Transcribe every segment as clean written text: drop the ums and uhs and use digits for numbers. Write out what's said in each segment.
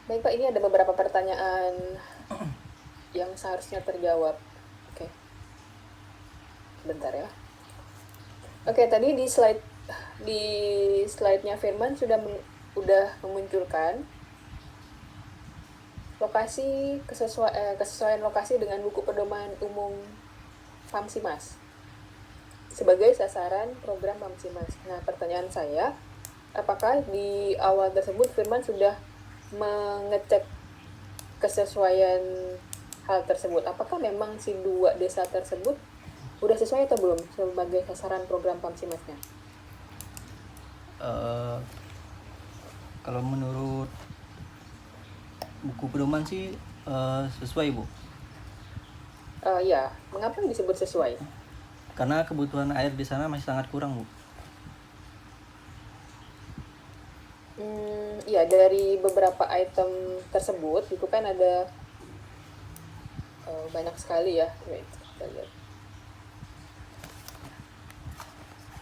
Baik Pak, ini ada beberapa pertanyaan yang seharusnya terjawab. Oke, bentar ya. Oke, tadi di slide-nya Firman udah memunculkan kesesuaian lokasi dengan buku pedoman umum PAMSIMAS sebagai sasaran program PAMSIMAS. Nah, pertanyaan saya, apakah di awal tersebut Firman sudah mengecek kesesuaian hal tersebut? Apakah memang si dua desa tersebut udah sesuai atau belum sebagai sasaran program PAMSIMAS-nya? Kalau menurut buku pedoman sih sesuai, Bu. Ya, mengapa disebut sesuai? Karena kebutuhan air di sana masih sangat kurang, Bu. Ya, dari beberapa item tersebut itu kan ada banyak sekali ya. Wait, kita lihat.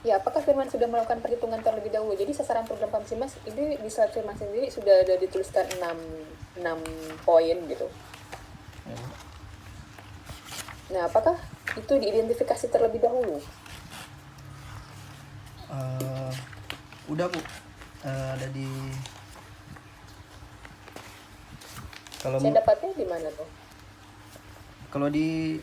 Ya, apakah Firman sudah melakukan perhitungan terlebih dahulu? Jadi sasaran program PAMSIMAS ini di slide Firman sendiri sudah ada dituliskan 6 poin gitu. Ya, Bu. Nah, apakah itu diidentifikasi terlebih dahulu? Udah, Bu. Ada di Saya dapatnya di mana tuh? kalau di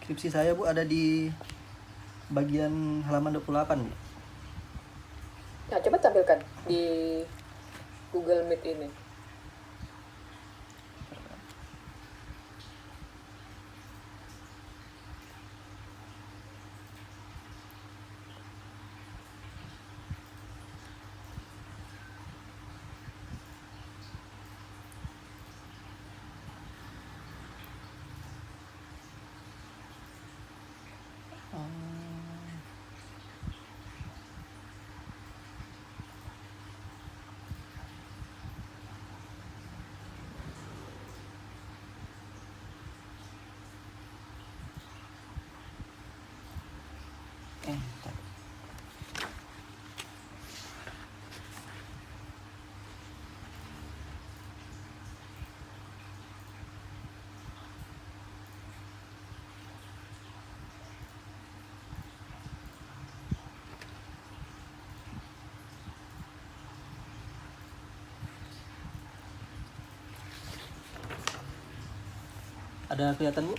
skripsi saya, Bu, ada di bagian halaman 28, Bu. Nah, coba tampilkan di Google Meet ini. Bentar. Ada kelihatan, Bu?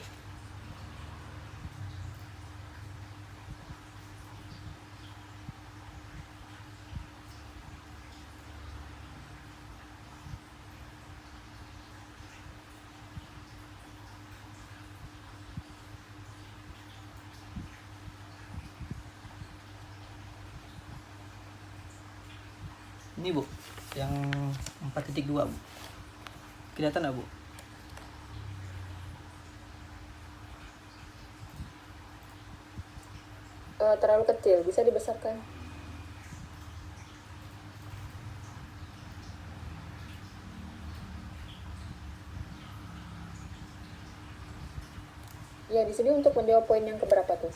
Ini, Bu, yang 4.2, Bu. Kelihatan nggak, Bu? Terlalu kecil, bisa dibesarkan? Ya, di sini untuk menjawab poin yang keberapa tuh?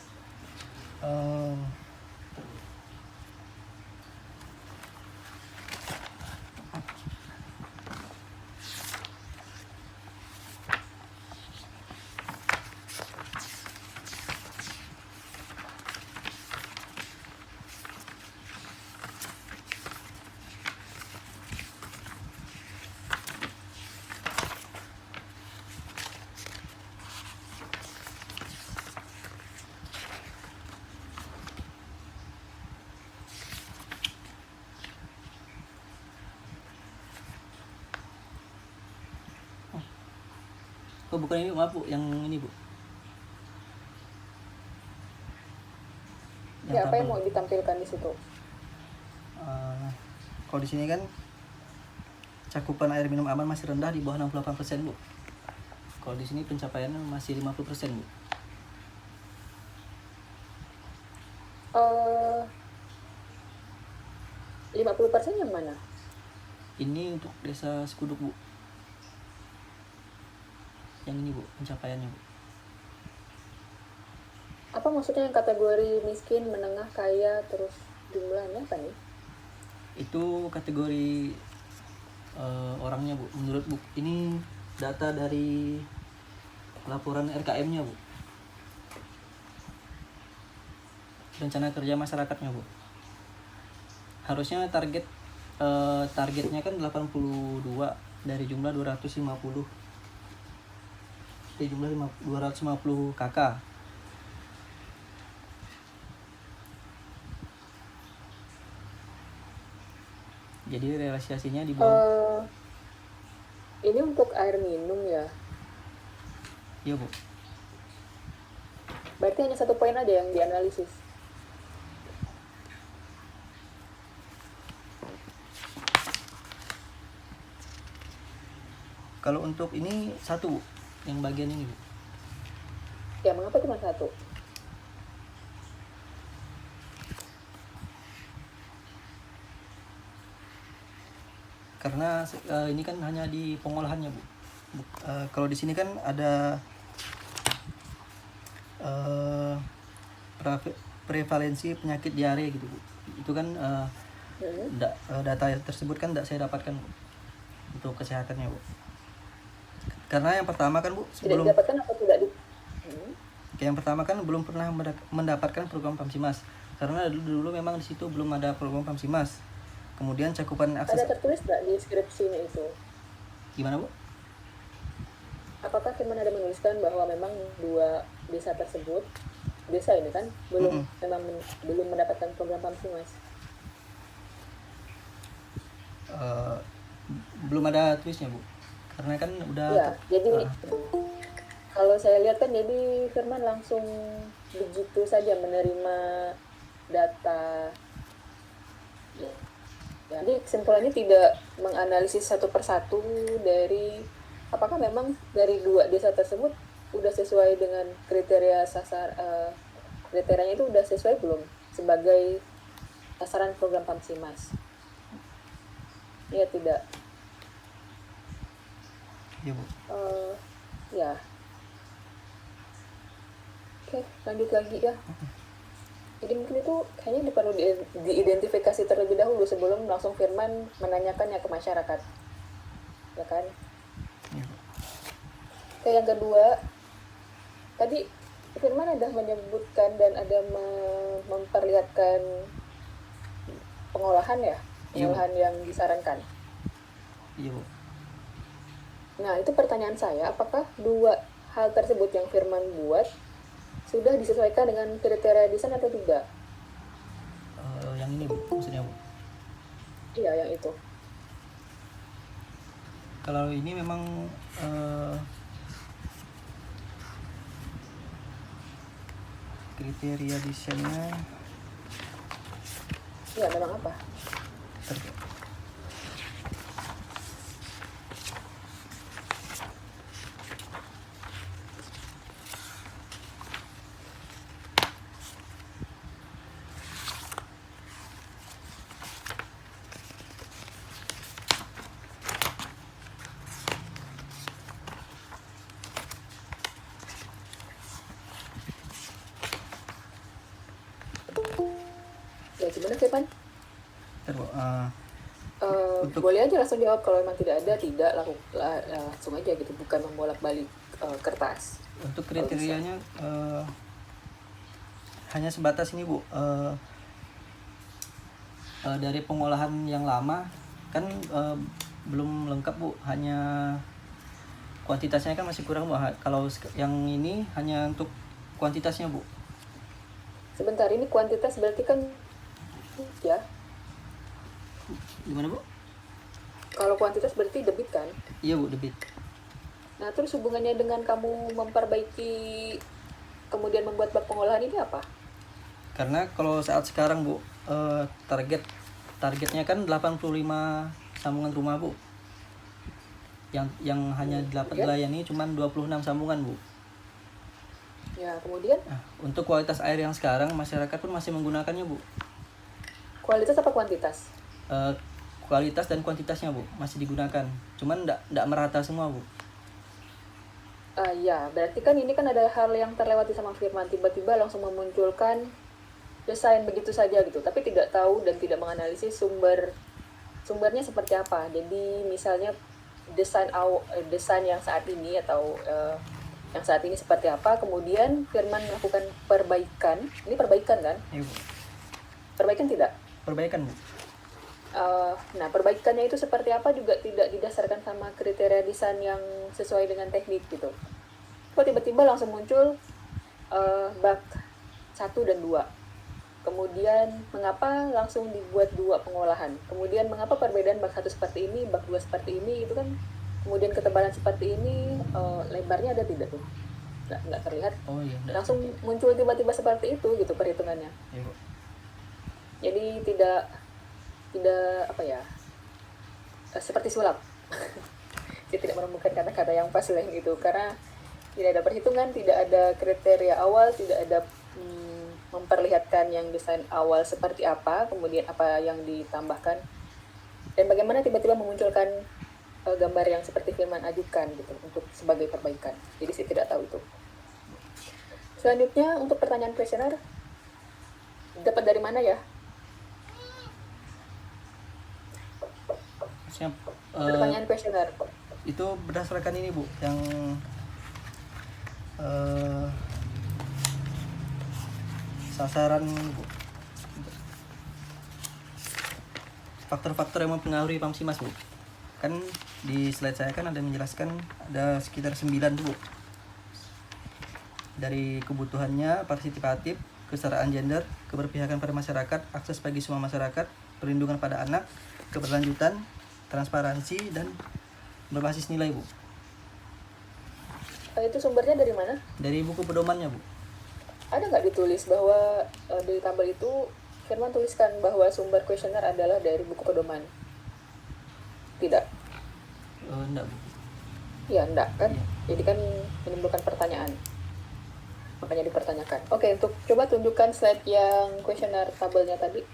Oh, bukan ini, maaf, Bu. Yang ini, Bu. Ya, apa yang mau ditampilkan di situ? Kalau di sini kan cakupan air minum aman masih rendah di bawah 68%, Bu. Kalau di sini pencapaiannya masih 50%, Bu. 50% yang mana? Ini untuk desa Sekuduk, Bu. Yang ini, Bu, pencapaiannya, Bu. Apa maksudnya yang kategori miskin, menengah, kaya, terus jumlahnya apa nih? Itu kategori orangnya Bu. Menurut Bu, ini data dari laporan RKM-nya Bu. Rencana kerja masyarakatnya Bu. Harusnya targetnya kan 82 dari jumlah 250. Dari jumlah 250 KK. Jadi realisasinya di bawah. Ini untuk air minum ya. Iya Bu. Berarti hanya 1 poin aja yang dianalisis. Kalau untuk ini 1 Bu, yang bagian ini Bu. Ya, mengapa cuma 1? Karena ini kan hanya di pengolahannya Bu. Kalau di sini kan ada prevalensi penyakit diare gitu Bu. Itu kan data tersebut kan tidak saya dapatkan Bu, untuk kesehatannya Bu. Karena yang pertama kan Bu, Tidak didapatkan atau tidak yang pertama kan belum pernah mendapatkan program Pamsimas. Karena dulu memang di situ belum ada program Pamsimas. Kemudian cakupan akses. Ada tertulis nggak di deskripsinya itu? Gimana Bu? Apakah Firman ada menuliskan bahwa memang 2 desa tersebut, desa ini kan belum belum mendapatkan program Pamsimas? Belum ada tulisnya Bu. Karena kan udah. Ya, jadi kalau saya lihat kan jadi Firman langsung begitu saja menerima data. Jadi kesimpulannya tidak menganalisis satu persatu dari apakah memang dari 2 desa tersebut udah sesuai dengan kriteria kriterianya itu udah sesuai belum sebagai sasaran program Pamsimas. Ya tidak. Iya Bu. Ya. Oke, lanjut lagi ya. Jadi mungkin itu kayaknya perlu diidentifikasi terlebih dahulu sebelum langsung Firman menanyakannya ke masyarakat. Ya kan? Iya. Oke, yang kedua, tadi Firman ada menyebutkan dan ada memperlihatkan pengolahan ya? Pengolahan yang disarankan. Iya Bu. Nah, itu pertanyaan saya, apakah 2 hal tersebut yang Firman buat sudah disesuaikan dengan kriteria desain atau tidak? Yang ini Bu, maksudnya Bu? Iya, yang itu. Kalau ini memang kriteria desainnya. Iya, memang apa? Ya, gimana Firman? Boleh aja langsung jawab, kalau memang tidak ada, tidak langsung aja gitu, bukan membolak-balik kertas. Untuk kriterianya hanya sebatas ini Bu, dari pengolahan yang lama kan belum lengkap Bu, hanya kuantitasnya kan masih kurang Bu. Kalau yang ini hanya untuk kuantitasnya Bu. Sebentar, ini kuantitas berarti kan ya? Gimana Bu? Kalau kuantitas berarti debit kan? Iya Bu, debit. Nah, terus hubungannya dengan kamu memperbaiki kemudian membuat bak pengolahan ini apa? Karena kalau saat sekarang Bu, targetnya kan 85 sambungan rumah Bu. Yang hanya dapat dilayani cuma 26 sambungan Bu. Ya, kemudian? Nah, untuk kualitas air yang sekarang masyarakat pun masih menggunakannya Bu. Kualitas apa kuantitas? Kualitas dan kuantitasnya Bu masih digunakan, cuman enggak merata semua Bu. Ya, berarti kan ini kan ada hal yang terlewati sama Firman, tiba-tiba langsung memunculkan desain begitu saja gitu, tapi tidak tahu dan tidak menganalisis sumber sumbernya seperti apa. Jadi misalnya desain yang saat ini atau yang saat ini seperti apa, kemudian Firman melakukan perbaikan. Ini perbaikan kan? Iya, Bu. Perbaikan tidak? Perbaikan, Bu. Nah, perbaikannya itu seperti apa juga tidak didasarkan sama kriteria desain yang sesuai dengan teknik gitu. Kok tiba-tiba langsung muncul bak 1 dan 2. Kemudian mengapa langsung dibuat 2 pengolahan? Kemudian mengapa perbedaan bak 1 seperti ini, bak 2 seperti ini, itu kan. Kemudian ketebalan seperti ini, lebarnya ada tidak tuh? Nggak terlihat. Oh iya, Langsung muncul tiba-tiba seperti itu gitu perhitungannya. Iya, Bu. Jadi tidak apa ya, seperti sulap. Saya tidak menemukan kata-kata yang pas selain itu, karena tidak ada perhitungan, tidak ada kriteria awal, tidak ada memperlihatkan yang desain awal seperti apa, kemudian apa yang ditambahkan, dan bagaimana tiba-tiba memunculkan gambar yang seperti Firman ajukan gitu untuk sebagai perbaikan. Jadi saya tidak tahu itu. Selanjutnya untuk pertanyaan kuesioner, dapat dari mana ya? Siap. Pertanyaan kuesioner. Itu berdasarkan ini, Bu, yang sasaran, Bu. Faktor-faktor yang mempengaruhi PAMSIMAS, Bu. Kan di slide saya kan ada menjelaskan ada sekitar 9 tuh, Bu. Dari kebutuhannya, partisipatif, kesetaraan gender, keberpihakan pada masyarakat, akses bagi semua masyarakat, perlindungan pada anak, keberlanjutan, transparansi, dan berbasis nilai, Bu. Itu sumbernya dari mana? Dari buku pedomannya, Bu. Ada nggak ditulis bahwa di tabel itu Firman tuliskan bahwa sumber kuesioner adalah dari buku pedoman? Tidak. Enggak, Bu. Ya, enggak kan? Jadi kan menimbulkan pertanyaan. Makanya dipertanyakan. Oke, untuk coba tunjukkan slide yang kuesioner tabelnya tadi.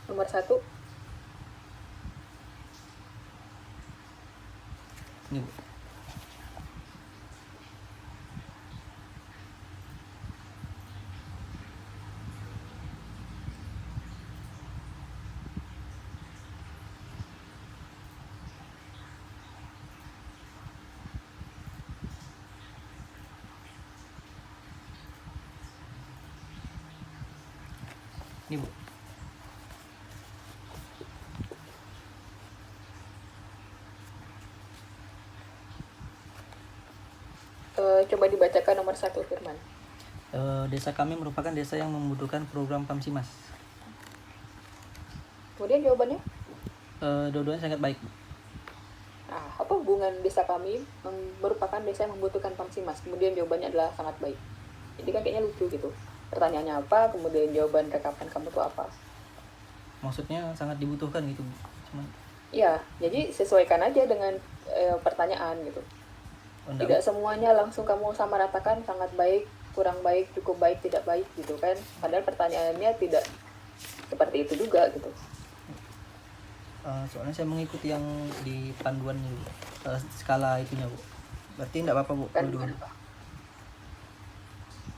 Nomor 1. Ini, Bu. Ini, Bu. Coba dibacakan nomor 1, Firman. Desa kami merupakan desa yang membutuhkan program PAMSIMAS. Kemudian jawabannya? Dua-duanya sangat baik, Bu. Nah, apa hubungan desa kami merupakan desa yang membutuhkan PAMSIMAS? Kemudian jawabannya adalah sangat baik. Jadi kan kayaknya lucu gitu. Pertanyaannya apa, kemudian jawaban rekapan kamu tuh apa? Maksudnya sangat dibutuhkan gitu, Bu. Cuman Ya, jadi sesuaikan aja dengan pertanyaan gitu. Tidak semuanya langsung kamu sama ratakan sangat baik, kurang baik, cukup baik, tidak baik gitu kan. Padahal pertanyaannya tidak seperti itu juga gitu. Soalnya saya mengikuti yang di panduan ini, Bu. Skala itunya, Bu. Berarti enggak apa-apa, Bu. Kan, Dua-duanya.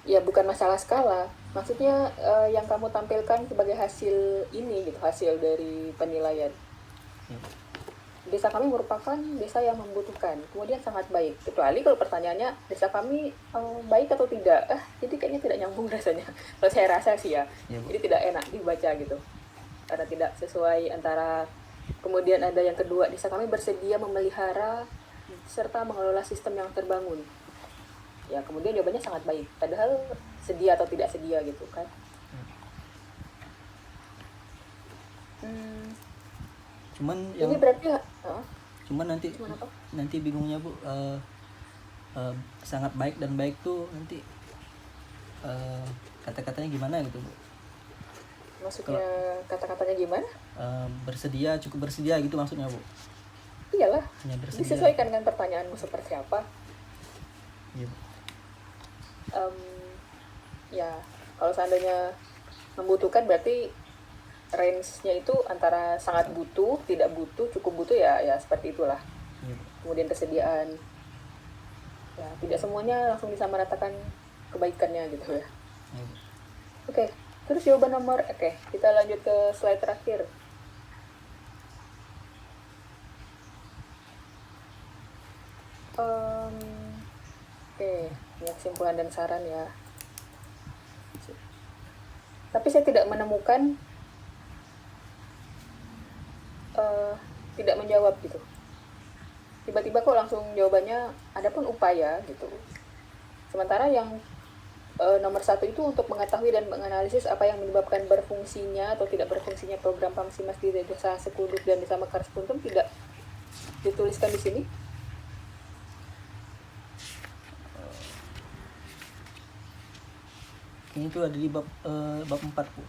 ya bukan masalah skala. Maksudnya yang kamu tampilkan sebagai hasil ini gitu, hasil dari penilaian. Ya, Bu. Desa kami merupakan desa yang membutuhkan, kemudian sangat baik. Kecuali kalau pertanyaannya desa kami baik atau tidak, jadi kayaknya tidak nyambung rasanya. Kalau saya rasa sih ya, Ya, Bu. jadi tidak enak dibaca gitu, karena tidak sesuai antara. Kemudian ada yang kedua, desa kami bersedia memelihara serta mengelola sistem yang terbangun. Ya kemudian jawabannya sangat baik, padahal sedia atau tidak sedia gitu kan. Cuman Ini berarti cuman nanti cuman apa? nanti bingungnya, Bu, sangat baik dan baik tuh nanti kata-katanya gimana gitu, Bu. Maksudnya kata-katanya gimana? Bersedia, cukup bersedia gitu maksudnya, Bu. Iyalah, Hanya bersedia. disesuaikan dengan pertanyaanmu seperti apa. Iya, Bu. Ya kalau seandainya membutuhkan berarti range-nya itu antara sangat butuh, tidak butuh, cukup butuh, ya seperti itulah. Iya, Bu. Kemudian kesediaan, ya tidak semuanya langsung disamaratakan kebaikannya gitu ya. Iya, Bu. Oke, terus jawaban nomor, kita lanjut ke slide terakhir. kesimpulan dan saran ya. Tapi saya tidak menemukan tidak menjawab gitu. Tiba-tiba kok langsung jawabannya adapun upaya gitu. Sementara yang nomor 1 itu untuk mengetahui dan menganalisis apa yang menyebabkan berfungsinya atau tidak berfungsinya program Pamsimas di Desa Sekuduk dan Desa Mekar Sekuntum tidak dituliskan di sini. Ini tuh ada di bab 4 Bu.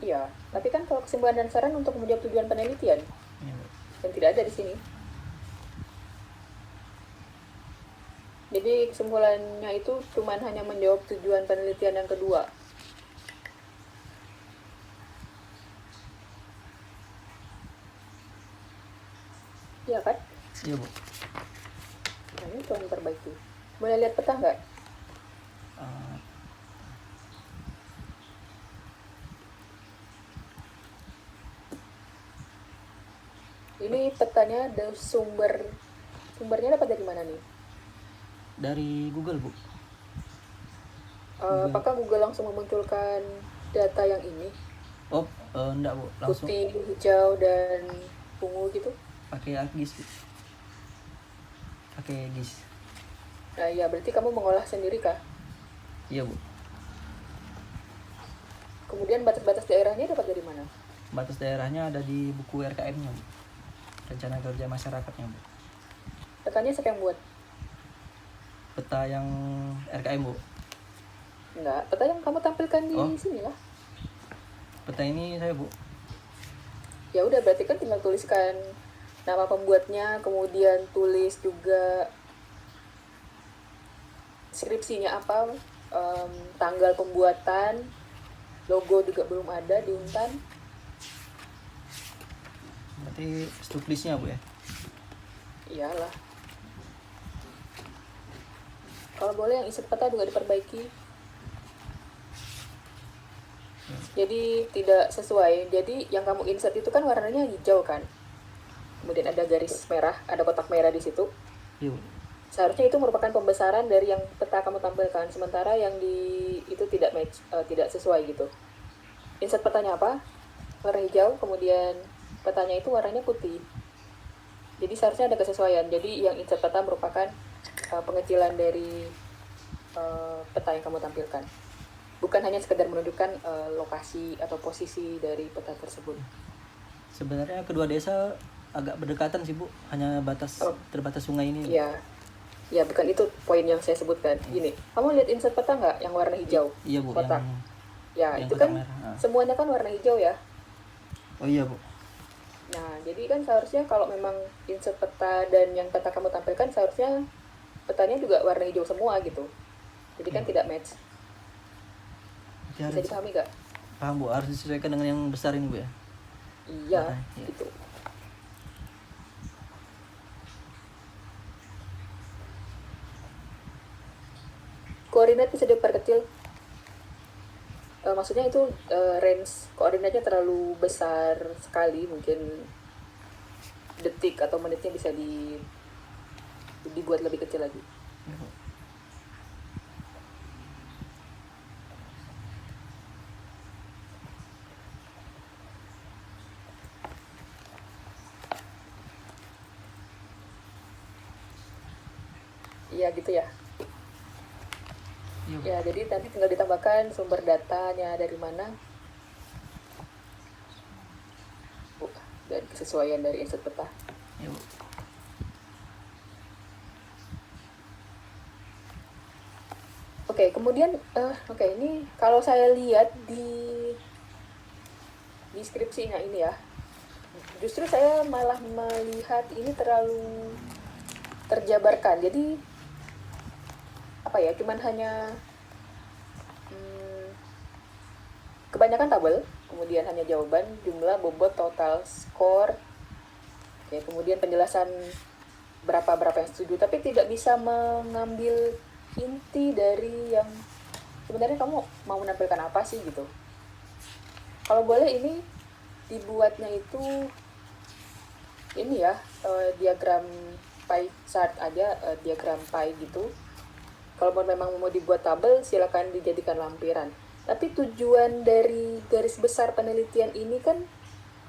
Iya, tapi kan kalau kesimpulan dan saran untuk menjawab tujuan penelitian Iya, Bu. dan tidak ada di sini. Jadi kesimpulannya itu cuma hanya menjawab tujuan penelitian yang kedua. Iya kan? Iya Bu. Nah, ini tolong perbaiki. Boleh lihat peta nggak? Eh, Ini petanya ada sumbernya dapat dari mana nih? dari Google Bu. Apakah Google langsung memunculkan data yang ini? Oh, enggak Bu, langsung Putih, hijau, dan ungu gitu? pakai ArcGIS Bu. Pakai GIS. Nah ya, berarti kamu mengolah sendiri kah? Iya Bu. Kemudian batas-batas daerahnya dapat dari mana? Batas daerahnya ada di buku RKM-nya Bu. Rencana Kerja Masyarakatnya Bu. Petanya siapa yang buat? Peta yang RKM Bu. Enggak, peta yang kamu tampilkan di Oh. sini lah. Peta ini saya Bu. Ya udah, berarti kan tinggal tuliskan nama pembuatnya, kemudian tulis juga skripsinya apa, tanggal pembuatan, logo juga belum ada di Untan. Berarti stuklistnya Bu ya. Iyalah. Kalau boleh yang isi peta juga diperbaiki. Jadi tidak sesuai. Jadi yang kamu insert itu kan warnanya hijau kan. Kemudian ada garis merah, ada kotak merah di situ. Iya Bu. Seharusnya itu merupakan pembesaran dari yang peta kamu tampilkan. Sementara yang di itu tidak match, tidak sesuai gitu. Insert petanya apa? Warna hijau, kemudian petanya itu warnanya putih. Jadi seharusnya ada kesesuaian. Jadi yang insert peta merupakan pengecilan dari peta yang kamu tampilkan. Bukan hanya sekedar menunjukkan lokasi atau posisi dari peta tersebut. Sebenarnya kedua desa agak berdekatan sih Bu, hanya terbatas sungai ini. Iya. Ya, bukan itu poin yang saya sebutkan. Gini, kamu lihat insert peta nggak yang warna hijau? Iya Bu, kotak. Ya, yang itu kotak kan merah. semuanya kan warna hijau ya. Oh iya Bu. Nah, jadi kan seharusnya kalau memang insert peta dan yang peta kamu tampilkan seharusnya petanya juga warna hijau semua gitu. Jadi kan tidak match. Berarti Bisa harus dipahami nggak? paham Bu, harus disesuaikan dengan yang besar ini Bu ya. Iya, Iya. gitu. Koordinat bisa diperkecil. Maksudnya itu range koordinatnya terlalu besar sekali, mungkin detik atau menitnya bisa dibuat lebih kecil lagi. Iya, Bu. Iya gitu ya. Iya, Bu. Ya, jadi nanti tinggal ditambahkan sumber datanya dari mana. Dan kesesuaian dari insert peta. Iya, Bu. Oke, kemudian ini kalau saya lihat di deskripsinya ini ya, justru saya malah melihat ini terlalu terjabarkan. Jadi apa ya? Cuman hanya kebanyakan tabel, kemudian hanya jawaban, jumlah, bobot, total, skor, ya, kemudian penjelasan berapa yang setuju, tapi tidak bisa mengambil inti dari yang sebenarnya kamu mau menampilkan apa sih gitu. Kalau boleh ini dibuatnya itu diagram pie chart aja, diagram pie gitu. Kalau memang mau dibuat tabel, silakan dijadikan lampiran. Tapi tujuan dari garis besar penelitian ini kan,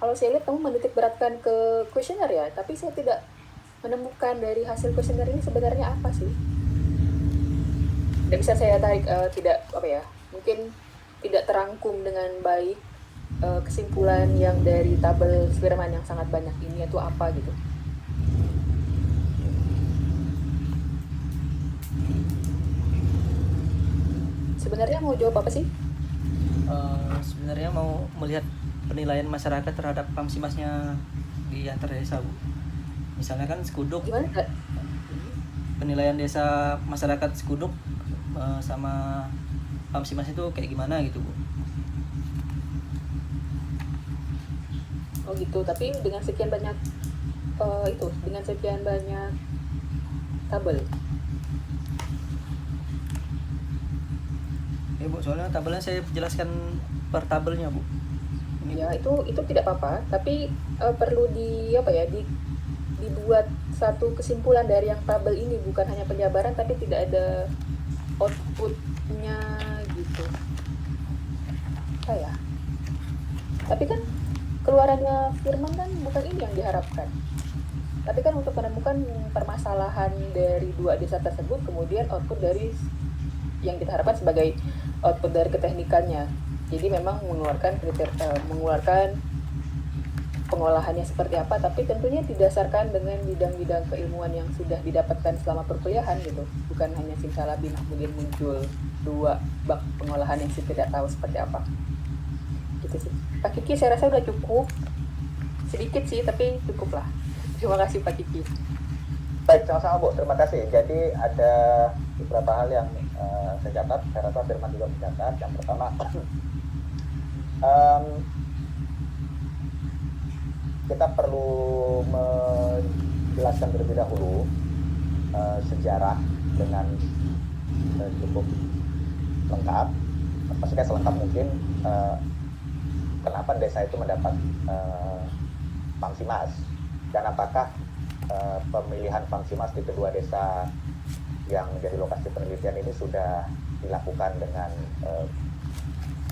kalau saya lihat kamu menitik beratkan ke kuesioner ya, tapi saya tidak menemukan dari hasil kuesioner ini sebenarnya apa sih. Tidak bisa saya tarik, tidak apa ya, mungkin tidak terangkum dengan baik kesimpulan yang dari tabel Firman yang sangat banyak ini itu apa gitu. Sebenarnya mau jawab apa sih? Sebenarnya mau melihat penilaian masyarakat terhadap Pamsimasnya di antar desa, Bu. Misalnya kan Sekuduk, Gimana? penilaian desa masyarakat Sekuduk sama Pamsimas itu kayak gimana gitu, Bu. Oh gitu, tapi dengan sekian banyak dengan sekian banyak tabel. Ya, Bu, soalnya tabelnya saya jelaskan per tabelnya, Bu. Ya, itu tidak apa-apa, tapi perlu dibuat satu kesimpulan dari yang tabel ini, bukan hanya penjabaran tapi tidak ada outputnya gitu. Kayak. Tapi kan keluarannya Firman kan bukan ini yang diharapkan. Tapi kan untuk menemukan permasalahan dari dua desa tersebut, kemudian output dari yang kita harapkan sebagai output dari keteknikannya. Jadi memang mengeluarkan pengolahannya seperti apa, tapi tentunya didasarkan dengan bidang-bidang keilmuan yang sudah didapatkan selama perkuliahan gitu. Bukan hanya simsalabim kemudian muncul dua bak pengolahan yang saya tidak tahu seperti apa. Gitu sih. Pak Kiki saya rasa udah cukup. Sedikit sih, tapi cukup lah. Terima kasih Pak Kiki. Baik, sama-sama Bu, terima kasih. Jadi ada beberapa hal yang saya catat, saya rasa Firman juga mencatat. Yang pertama, kita perlu menjelaskan terlebih dahulu sejarah dengan cukup lengkap, maksudnya selengkap mungkin, kenapa desa itu mendapat Pamsimas dan apakah pemilihan Pamsimas di kedua desa yang menjadi lokasi penelitian ini sudah dilakukan dengan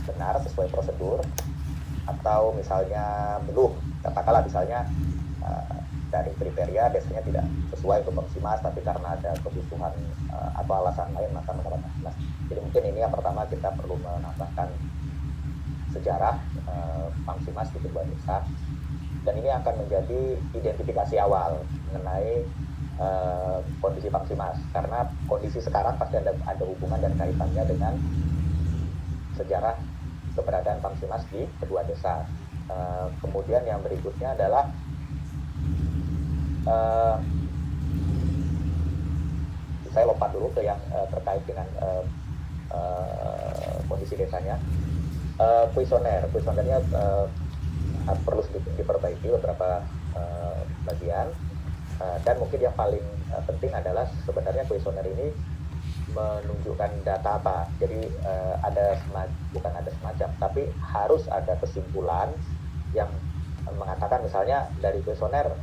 benar sesuai prosedur atau misalnya belum, katakanlah misalnya dari kriteria desanya tidak sesuai untuk Pamsimas tapi karena ada kebutuhan atau alasan lain maka mendapat Pamsimas. Jadi mungkin ini yang pertama, kita perlu menambahkan sejarah Pamsimas di kedua desa, dan ini akan menjadi identifikasi awal mengenai kondisi Pamsimas, karena kondisi sekarang pasti ada hubungan dan kaitannya dengan sejarah keberadaan Pamsimas di kedua desa. Kemudian yang berikutnya adalah saya lompat dulu ke yang terkait dengan kondisi desanya. Kuesionernya perlu diperbaiki beberapa bagian, dan mungkin yang paling penting adalah sebenarnya kuesioner ini menunjukkan data apa. Jadi bukan ada semacam, tapi harus ada kesimpulan yang mengatakan, misalnya dari kuesioner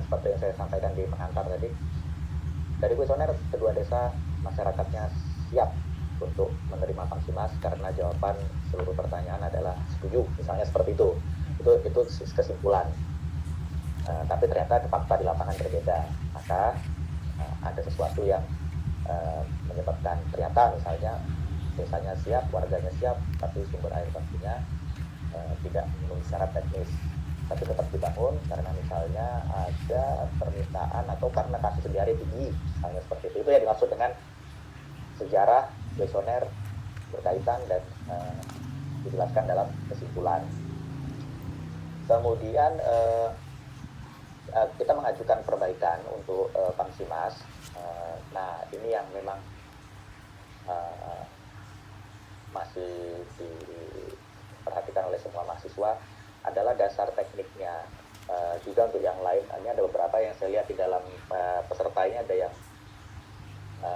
seperti yang saya sampaikan di pengantar tadi, dari kuesioner kedua desa masyarakatnya siap untuk menerima Pamsimas karena jawaban seluruh pertanyaan adalah setuju, misalnya seperti itu kesimpulan. Tapi ternyata fakta di lapangan berbeda, maka ada sesuatu yang menyebabkan ternyata misalnya desanya siap, warganya siap, tapi sumber air bakunya tidak memenuhi syarat teknis, tapi tetap dibangun karena misalnya ada permintaan atau karena kasus sehari tinggi, misalnya seperti itu. Itu yang dimaksud dengan sejarah kuesioner berkaitan dan dijelaskan dalam kesimpulan. Kemudian kita mengajukan perbaikan untuk Pamsimas. Nah, ini yang memang masih diperhatikan oleh semua mahasiswa adalah dasar tekniknya. Juga untuk yang lain, ini ada beberapa yang saya lihat di dalam peserta ini ada yang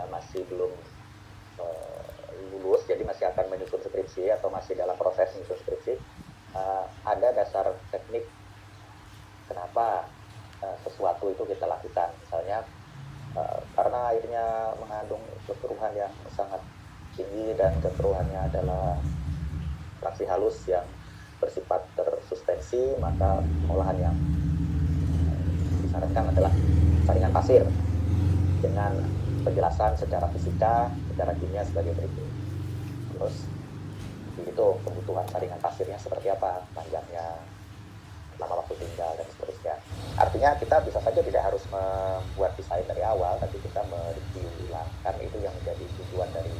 masih belum lulus, jadi masih akan menyusun skripsi atau masih dalam proses menyusun skripsi. Ada dasar teknik kenapa sesuatu itu kita lakukan, misalnya karena karena airnya mengandung kekeruhan yang sangat tinggi dan kekeruhannya adalah fraksi halus yang bersifat tersuspensi, maka pengolahan yang disarankan adalah saringan pasir dengan penjelasan secara fisika, secara kimia sebagai berikut. Terus itu kebutuhan saringan pasirnya seperti apa, panjangnya, lama waktu tinggal, dan seterusnya. Artinya kita bisa saja tidak harus membuat desain dari awal, tapi kita mereview ulang. Kan itu yang menjadi tujuan dari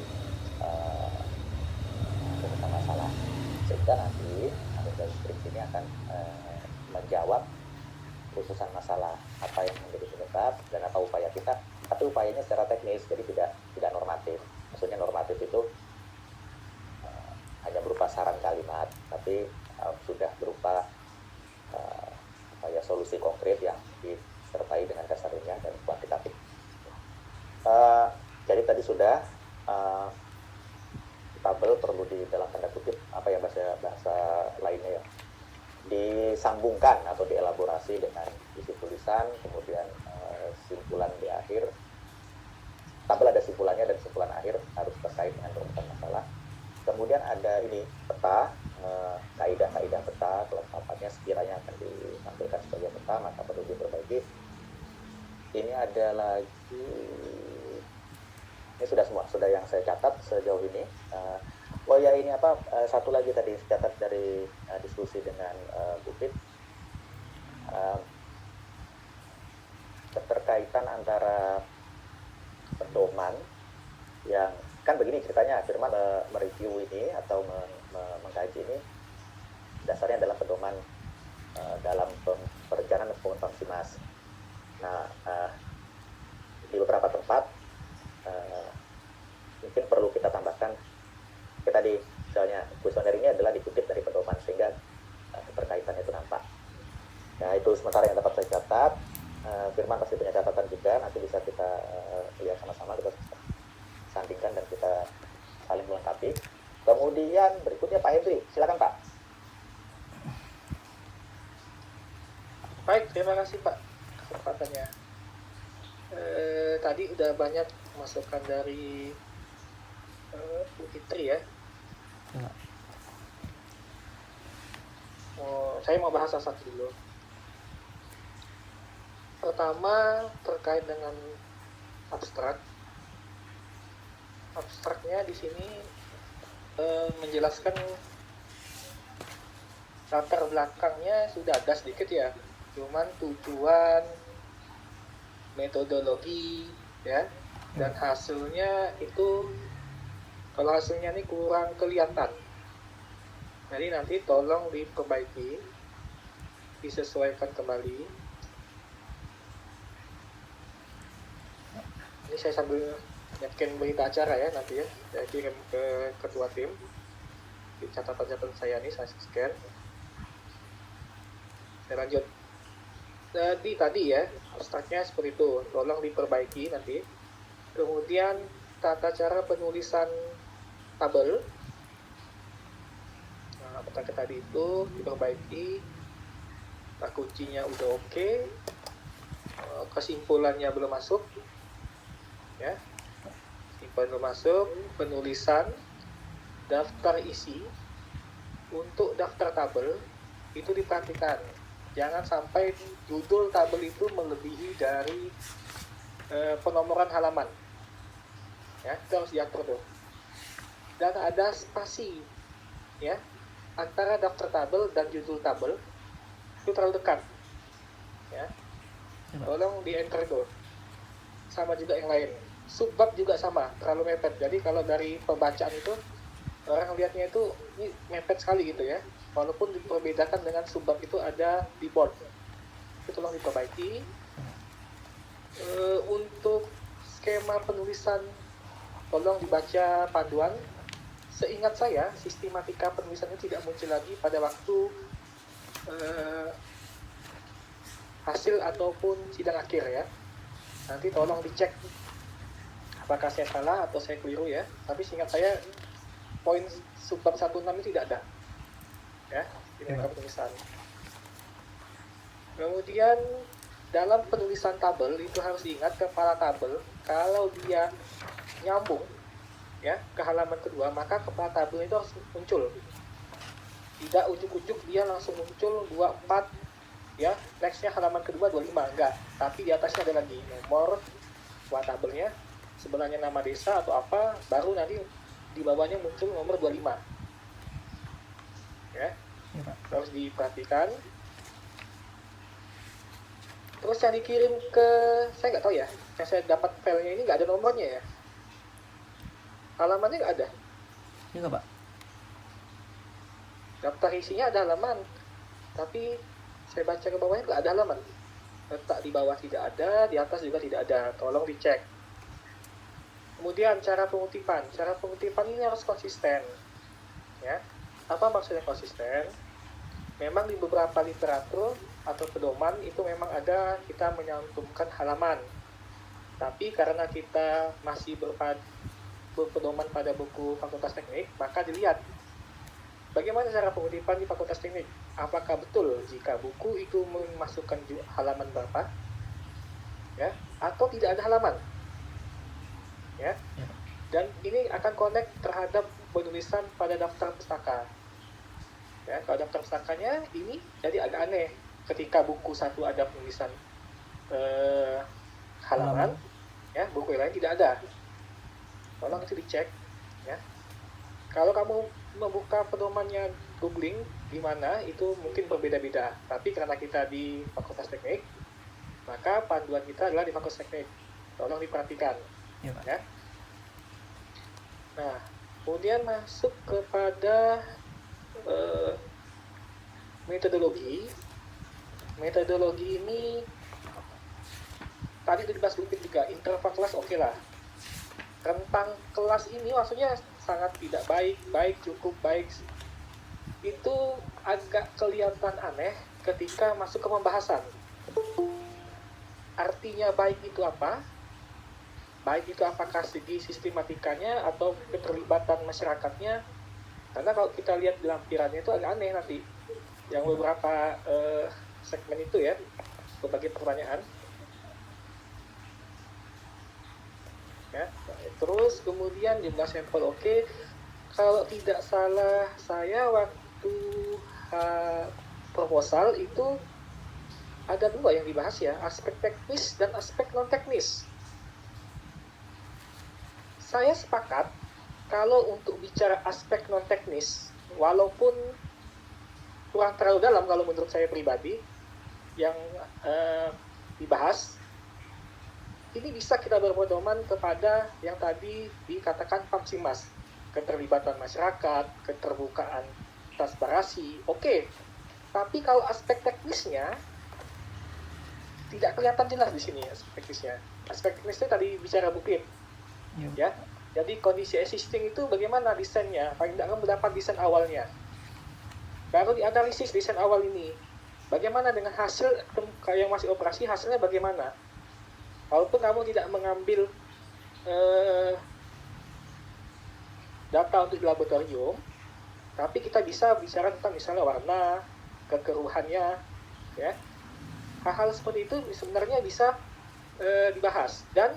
pemetaan masalah. Sehingga nanti dari skripsi ini akan menjawab khususan masalah apa yang menjadi penyebab dan apa upaya kita. Tapi upayanya secara teknis, jadi tidak normatif. Maksudnya normatif itu hanya berupa saran kalimat, tapi sudah berupa solusi konkret yang disertai dengan dasar ilmiah dan kuantitatif. Jadi tadi sudah tabel perlu di dalam tanda kutip apa ya bahasa lainnya ya, disambungkan atau dielaborasi dengan isi tulisan, kemudian simpulan di akhir. Tabel ada simpulannya dan simpulan akhir harus terkait dengan rumusan masalah. Kemudian ada ini peta, kaidah-kaidah peta, kelengkapannya sekiranya akan ditampilkan sebagai peta, maka perlu diperbaiki. Ini ada lagi, ini sudah semua, sudah yang saya catat sejauh ini. Oh ya, ini satu lagi tadi catat dari diskusi dengan Bu Fit, keterkaitan antara pedoman yang kan begini ceritanya, Firman mereview ini atau mengkaji ini dasarnya adalah pedoman dalam perencanaan pembangunan FAMSIMAS. Nah, di beberapa tempat mungkin perlu kita tambahkan, tadi misalnya kuesioner ini adalah dikutip dari pedoman sehingga keterkaitannya itu nampak. Nah, itu sementara yang dapat saya catat. Firman pasti punya catatan juga, nanti bisa kita lihat sama-sama, kita sandingkan dan kita saling melengkapi. Kemudian berikutnya Pak Hendri, silakan Pak. Baik, terima kasih Pak kesempatannya. Tadi udah banyak masukan dari Bu Fitri ya. Saya mau bahas satu dulu. Pertama terkait dengan abstrak. Abstraknya di sini menjelaskan latar belakangnya sudah ada sedikit ya, cuman tujuan, metodologi ya, dan hasilnya itu kalau hasilnya ini kurang kelihatan, jadi nanti tolong diperbaiki, disesuaikan kembali. Ini saya sambil nyiapkan berita acara ya nanti ya, saya kirim ke ketua tim di catatan saya ini, saya scan. Saya lanjut. Jadi tadi ya abstraknya seperti itu, tolong diperbaiki nanti. Kemudian tata cara penulisan tabel, nah petaka tadi itu diperbaiki. Kata kuncinya udah oke, kesimpulannya belum masuk ya, belum masuk. Penulisan daftar isi untuk daftar tabel itu diperhatikan, jangan sampai judul tabel itu melebihi dari penomoran halaman ya, itu harus diatur tuh. Dan ada spasi ya antara daftar tabel dan judul tabel, itu terlalu dekat ya, tolong di enter tuh. Sama juga yang lain, subbab juga sama, terlalu mepet. Jadi kalau dari pembacaan itu orang lihatnya itu ini mepet sekali gitu ya, walaupun diperbedakan dengan subbab itu ada di board, itu tolong diperbaiki. Untuk skema penulisan tolong dibaca panduan. Seingat saya sistematika penulisannya tidak muncul lagi pada waktu hasil ataupun sidang akhir ya. Nanti tolong dicek apakah saya salah atau saya keliru ya, tapi seingat saya poin subbab 16 itu tidak ada ya, ini penulisan. Kemudian dalam penulisan tabel itu harus diingat kepala tabel kalau dia nyambung ya ke halaman kedua, maka kepala tabel itu harus muncul. Tidak ujuk-ujuk dia langsung muncul 24 ya, nextnya halaman kedua 25, enggak. Tapi di atasnya ada lagi nomor kepala tabelnya, sebelahnya nama desa atau apa, baru nanti di bawahnya muncul nomor 25. Ya, Ya, Pak. harus diperhatikan. Terus yang dikirim ke, saya nggak tahu ya, yang saya dapat filenya ini nggak ada nomornya ya. Halamannya nggak ada. Iya nggak, Pak? Daftar isinya ada halaman, tapi saya baca ke bawahnya nggak ada halaman. Letak di bawah tidak ada, di atas juga tidak ada. Tolong dicek. Kemudian cara pengutipan. Cara pengutipan ini harus konsisten. Ya. Apa maksudnya konsisten? Memang di beberapa literatur atau pedoman itu memang ada kita menyantumkan halaman. Tapi karena kita masih berpedoman pada buku Fakultas Teknik, maka dilihat bagaimana cara pengutipan di Fakultas Teknik. Apakah betul jika buku itu memasukkan halaman berapa? Ya, atau tidak ada halaman? Ya. Dan ini akan connect terhadap penulisan pada daftar pustaka. Ya, kalau daftar pustakanya ini jadi agak aneh ketika buku satu ada penulisan halaman, ya, buku yang lain tidak ada. Tolong itu dicek, ya. Kalau kamu membuka pedomannya googling di mana itu mungkin berbeda-beda, tapi karena kita di Fakultas Teknik, maka panduan kita adalah di Fakultas Teknik. Tolong diperhatikan, Ya, Pak. ya. Nah, kemudian masuk kepada metodologi. Metodologi ini tadi udah dibahas sedikit juga, interval kelas oke lah. Rentang kelas ini maksudnya sangat tidak baik, baik, cukup, baik. Itu agak kelihatan aneh ketika masuk ke pembahasan. Artinya baik itu apa? Baik itu apakah segi sistematikanya atau keterlibatan masyarakatnya? Karena kalau kita lihat di lampirannya itu agak aneh nanti. Yang beberapa segmen itu ya, berbagai pertanyaan. Ya, terus kemudian jumlah sampel oke. Kalau tidak salah saya waktu proposal itu ada dua yang dibahas ya, aspek teknis dan aspek non teknis. Saya sepakat kalau untuk bicara aspek non teknis, walaupun kurang terlalu dalam kalau menurut saya pribadi yang dibahas, ini bisa kita berpedoman kepada yang tadi dikatakan Pamsimas, keterlibatan masyarakat, keterbukaan transparansi, oke. Tapi kalau aspek teknisnya tidak kelihatan jelas di sini aspek teknisnya. Aspek teknisnya tadi bicara bukit, ya. Jadi kondisi existing itu bagaimana desainnya? Paling tidak kamu mendapat desain awalnya. Baru dianalisis desain awal ini. Bagaimana dengan hasil yang masih operasi, hasilnya bagaimana? Walaupun kamu tidak mengambil data untuk di laboratorium, tapi kita bisa bicara tentang misalnya warna, kekeruhannya, ya. Hal-hal seperti itu sebenarnya bisa dibahas. Dan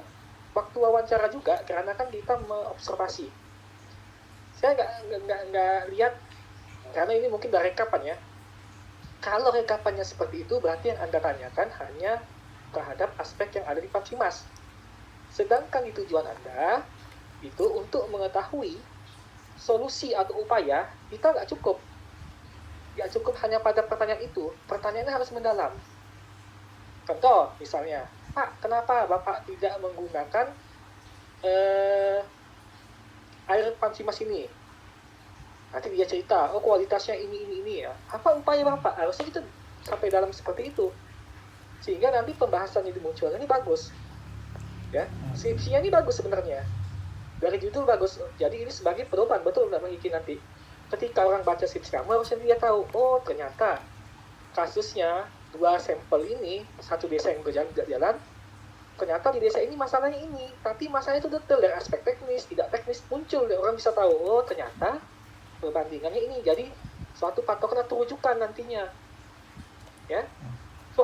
waktu wawancara juga, karena kan kita mengobservasi. Saya nggak lihat, karena ini mungkin dari rekapan ya. Kalau rekapannya seperti itu, berarti yang Anda tanyakan hanya terhadap aspek yang ada di Pamsimas. Sedangkan di tujuan Anda, itu untuk mengetahui solusi atau upaya, kita nggak cukup. Nggak cukup hanya pada pertanyaan itu. Pertanyaannya harus mendalam. Contoh, misalnya, Pak, kenapa Bapak tidak menggunakan air Pamsimas ini? Nanti dia cerita, oh kualitasnya ini ya. Apa upaya Bapak? Harusnya kita sampai dalam seperti itu. Sehingga nanti pembahasan yang dimunculkan ini bagus. Ya, skripsinya ini bagus sebenarnya. Dari judul bagus. Jadi ini sebagai pedoman, betul nggak Bang Iki nanti? Ketika orang baca skripsi kamu, harusnya dia tahu, oh ternyata kasusnya 2 sampel ini, satu desa yang berjalan, ternyata di desa ini masalahnya ini, tapi masalahnya itu detail dari aspek teknis, tidak teknis muncul, dan orang bisa tahu, oh ternyata perbandingannya ini, jadi suatu patokan atau rujukan nantinya, ya.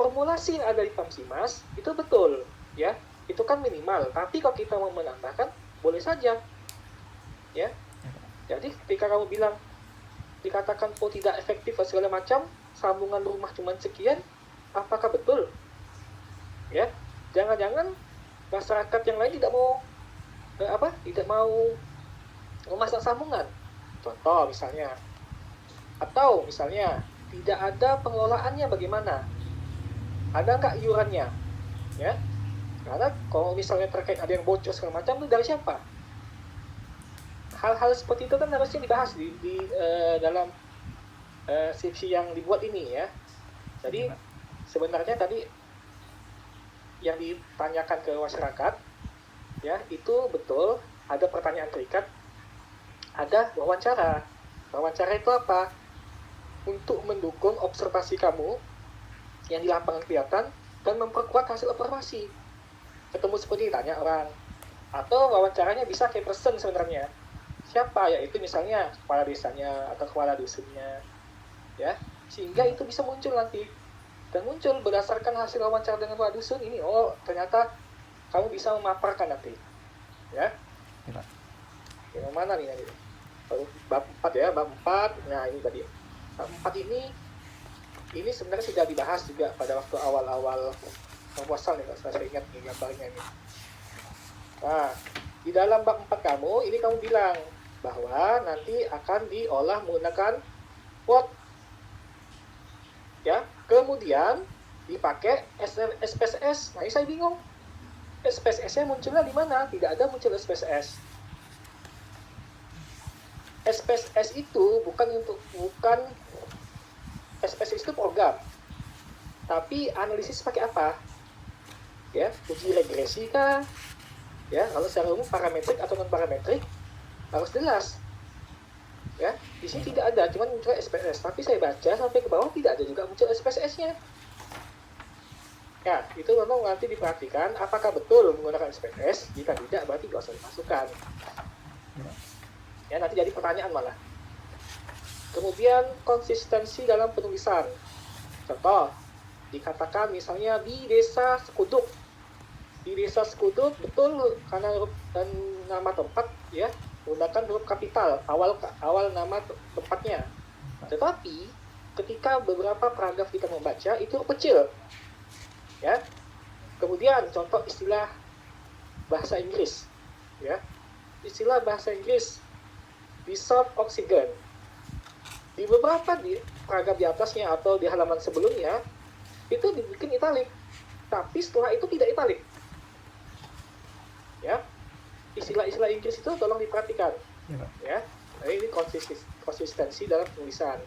formulasi yang ada di PAMSIMAS itu betul, ya, itu kan minimal. Tapi kalau kita mau menambahkan, boleh saja, ya. Jadi ketika kamu bilang dikatakan oh tidak efektif atau segala macam, sambungan rumah cuma sekian, apakah betul? Ya, jangan-jangan masyarakat yang lain tidak mau tidak mau memasang sambungan. Contoh misalnya, atau misalnya tidak ada pengelolaannya bagaimana? Ada nggak iurannya? Ya, karena kalau misalnya terkait ada yang bocor segala macam itu dari siapa? Hal-hal seperti itu kan harusnya dibahas di dalam skripsi yang dibuat ini ya. Jadi sebenarnya tadi yang ditanyakan ke masyarakat ya itu betul, ada pertanyaan terikat, ada wawancara. Wawancara itu apa? Untuk mendukung observasi kamu yang di lapangan kelihatan dan memperkuat hasil observasi. Ketemu seperti tanya orang, atau wawancaranya bisa kayak person sebenarnya. Siapa? Yaitu misalnya kepala desanya atau kepala dusunnya, ya, sehingga itu bisa muncul nanti, dan muncul berdasarkan hasil wawancara dengan kepala dusun ini. Oh, ternyata kamu bisa memaparkan nanti, ya. Yang mana nih nanti? Bab 4 ya, bab 4. Nah ini tadi bab 4 ini sebenarnya sudah dibahas juga pada waktu awal-awal proposal nih, kalau saya ingat nih gambarnya ini. Nah, di dalam bab 4 kamu, ini kamu bilang bahwa nanti akan diolah menggunakan pot. Ya, kemudian dipakai SPSS. Nah, ini saya bingung. SPSS-nya munculnya di mana? Tidak ada muncul SPSS. SPSS itu bukan SPSS itu program. Tapi analisis pakai apa? Ya, uji regresi kah? Ya, kalau secara umum parametrik atau non parametrik harus jelas. Ya, di sini tidak ada, cuma muncul SPSS. Tapi saya baca sampai ke bawah tidak ada juga muncul SPSS-nya. Ya, itu memang nanti diperhatikan apakah betul menggunakan SPSS. Jika tidak, berarti nggak usah dimasukkan. Ya, nanti jadi pertanyaan malah. Kemudian konsistensi dalam penulisan. Contoh, dikatakan misalnya di desa Sekuduk. Di desa Sekuduk betul karena huruf dan nama tempat ya menggunakan huruf kapital awal nama tempatnya. Tetapi ketika beberapa paragraf kita membaca itu huruf kecil. Ya. Kemudian contoh istilah bahasa Inggris. Ya. Istilah bahasa Inggris dissolved oxygen. Di beberapa paragraf di atasnya atau di halaman sebelumnya itu dibikin italik, tapi setelah itu tidak italik. Ya, istilah-istilah Inggris itu tolong diperhatikan. Ya, nah, ini konsistensi dalam tulisan,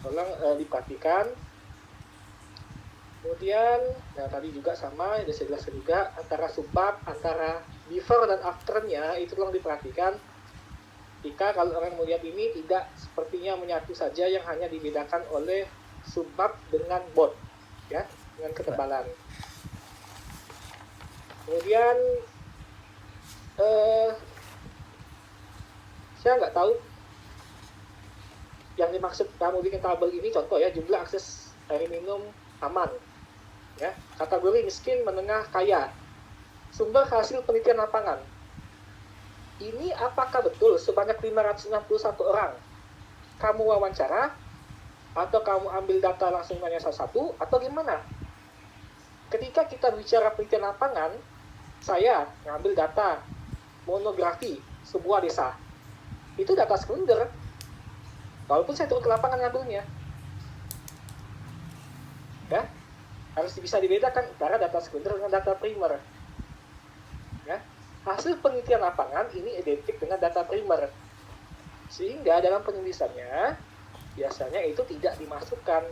tolong diperhatikan. Kemudian, nah tadi juga sama, ada saya jelaskan juga antara subbab, antara before dan afternya itu tolong diperhatikan. Jika kalau orang melihat ini tidak sepertinya menyatu saja yang hanya dibedakan oleh subbab dengan bot, ya, dengan ketebalan. Kemudian saya nggak tahu yang dimaksud kamu bikin tabel ini, contoh ya, jumlah akses air minum aman, ya, kategori miskin, menengah, kaya, sumber hasil penelitian lapangan. Ini apakah betul sebanyak 561 orang kamu wawancara, atau kamu ambil data langsung hanya satu-satu, atau gimana? Ketika kita bicara penelitian lapangan, saya ngambil data monografi sebuah desa. Itu data sekunder. Walaupun saya turun ke lapangan ngambilnya. Ya, harus bisa dibedakan antara data sekunder dengan data primer. Ya. Hasil penelitian lapangan ini identik dengan data primer. Sehingga dalam penulisannya biasanya itu tidak dimasukkan.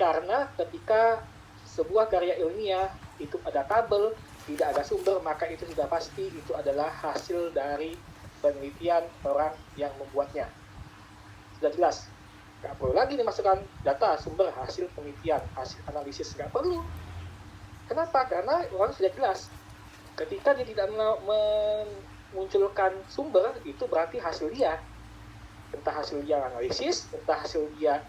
Karena ketika sebuah karya ilmiah itu ada tabel, tidak ada sumber, maka itu sudah pasti itu adalah hasil dari penelitian orang yang membuatnya. Sudah jelas. Nggak perlu lagi dimasukkan data, sumber, hasil penelitian, hasil analisis. Nggak perlu. Kenapa? Karena orang sudah jelas. Ketika dia tidak memunculkan sumber, itu berarti hasil dia. Entah hasil dia analisis, entah hasil dia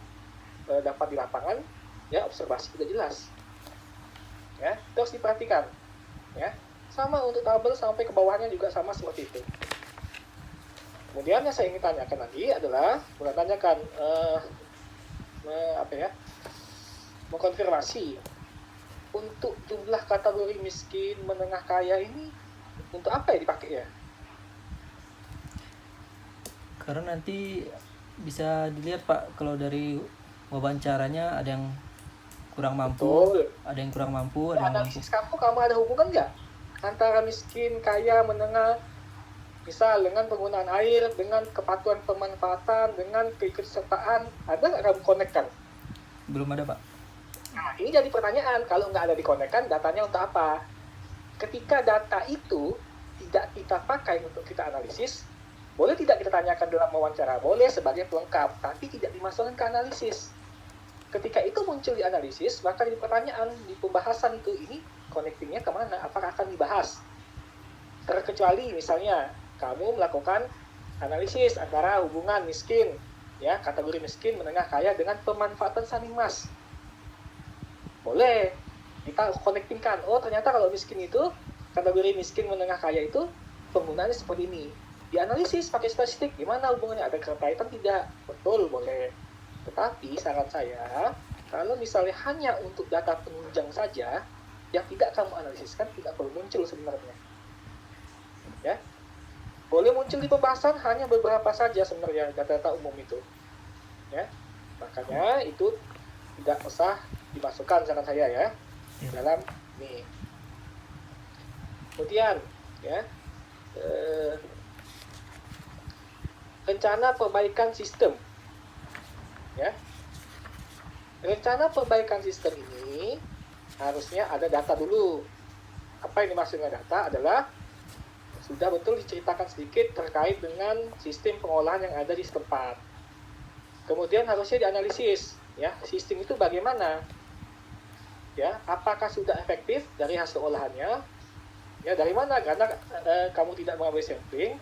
dapat di lapangan, ya observasi sudah jelas. Ya, terus diperhatikan. Ya, sama untuk tabel sampai ke bawahnya juga sama seperti itu. Kemudian yang saya ingin tanyakan lagi adalah menanyakan mengkonfirmasi untuk jumlah kategori miskin, menengah, kaya ini untuk apa ya dipakai ya? Karena nanti bisa dilihat Pak, kalau dari wawancaranya ada yang kurang mampu, Betul. ada yang kurang mampu, Di ada yang mampu. analisis kamu ada hubungan nggak antara miskin, kaya, menengah, misal dengan penggunaan air, dengan kepatuhan pemanfaatan, dengan keikutsertaan, ada nggak kamu konekkan? Belum ada Pak. Nah, ini jadi pertanyaan, kalau nggak ada dikonekkan, datanya untuk apa? Ketika data itu tidak kita pakai untuk kita analisis, boleh tidak kita tanyakan dalam wawancara? Boleh sebagai pelengkap, tapi tidak dimasukkan ke analisis. Ketika itu muncul di analisis, maka di pertanyaan, di pembahasan itu, ini connectingnya kemana? Apakah akan dibahas? Terkecuali misalnya, kamu melakukan analisis antara hubungan miskin, ya kategori miskin, menengah, kaya dengan pemanfaatan Sanimas. Boleh kita connectingkan, oh ternyata kalau miskin itu, kategori miskin, menengah, kaya itu penggunaannya seperti ini. Dianalisis pakai statistik, gimana hubungannya, ada keterkaitan tidak? Betul, boleh. Tetapi saran saya, kalau misalnya hanya untuk data penunjang saja, yang tidak kamu analisiskan tidak perlu muncul sebenarnya. Ya, boleh muncul di pembahasan hanya beberapa saja sebenarnya data-data umum itu. Ya, makanya itu tidak usah dimasukkan saran saya ya dalam ini. Kemudian ya, rencana perbaikan sistem. Ya, rencana perbaikan sistem ini harusnya ada data dulu. Apa yang dimaksud dengan data adalah sudah betul diceritakan sedikit terkait dengan sistem pengolahan yang ada di setempat. Kemudian harusnya dianalisis, ya sistem itu bagaimana, ya apakah sudah efektif dari hasil olahannya, ya dari mana? Karena kamu tidak mengambil sampling,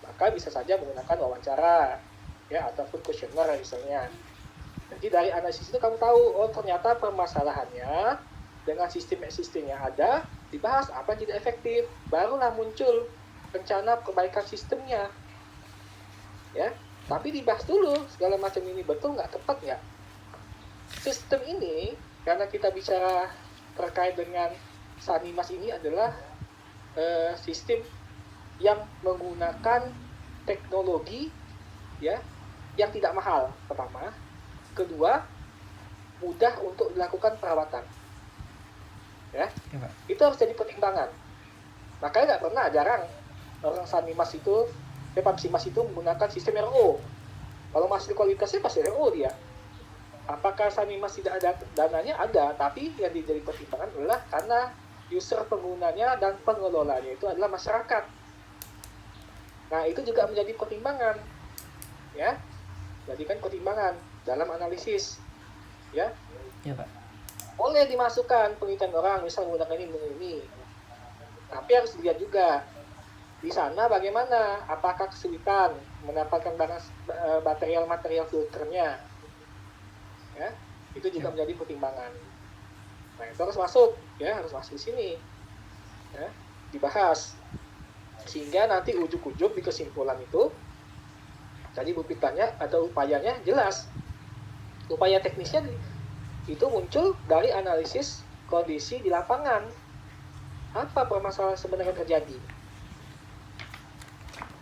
maka bisa saja menggunakan wawancara, ya ataupun kuesioner misalnya. Jadi dari analisis itu kamu tahu, oh ternyata permasalahannya dengan sistem existing yang ada dibahas apa yang tidak efektif, barulah muncul rencana perbaikan sistemnya, ya. Tapi dibahas dulu segala macam ini betul nggak, tepat nggak? Sistem ini karena kita bicara terkait dengan Sanimas ini adalah sistem yang menggunakan teknologi, ya, yang tidak mahal pertama, kedua mudah untuk dilakukan perawatan, ya, itu harus jadi pertimbangan. Makanya nggak pernah, jarang orang Sanimas itu, Pamsimas itu menggunakan sistem RO. Kalau masih kualitasnya pasti RO dia. Apakah Sanimas tidak ada dananya? Ada, tapi yang jadi pertimbangan adalah karena user penggunanya dan pengelolanya itu adalah masyarakat. Nah, itu juga menjadi pertimbangan, ya, jadikan pertimbangan dalam analisis, ya. Ya Pak. Boleh dimasukkan penelitian orang, misal menggunakan ini, tapi harus dilihat juga di sana bagaimana, apakah kesulitan mendapatkan material filternya, ya, itu juga menjadi pertimbangan. Nah, itu harus masuk, ya, harus masuk di sini, ya, dibahas, sehingga nanti ujuk-ujuk di kesimpulan itu, jadi buktinya atau upayanya jelas. Upaya teknisnya itu muncul dari analisis kondisi di lapangan. Apa permasalahan sebenarnya terjadi?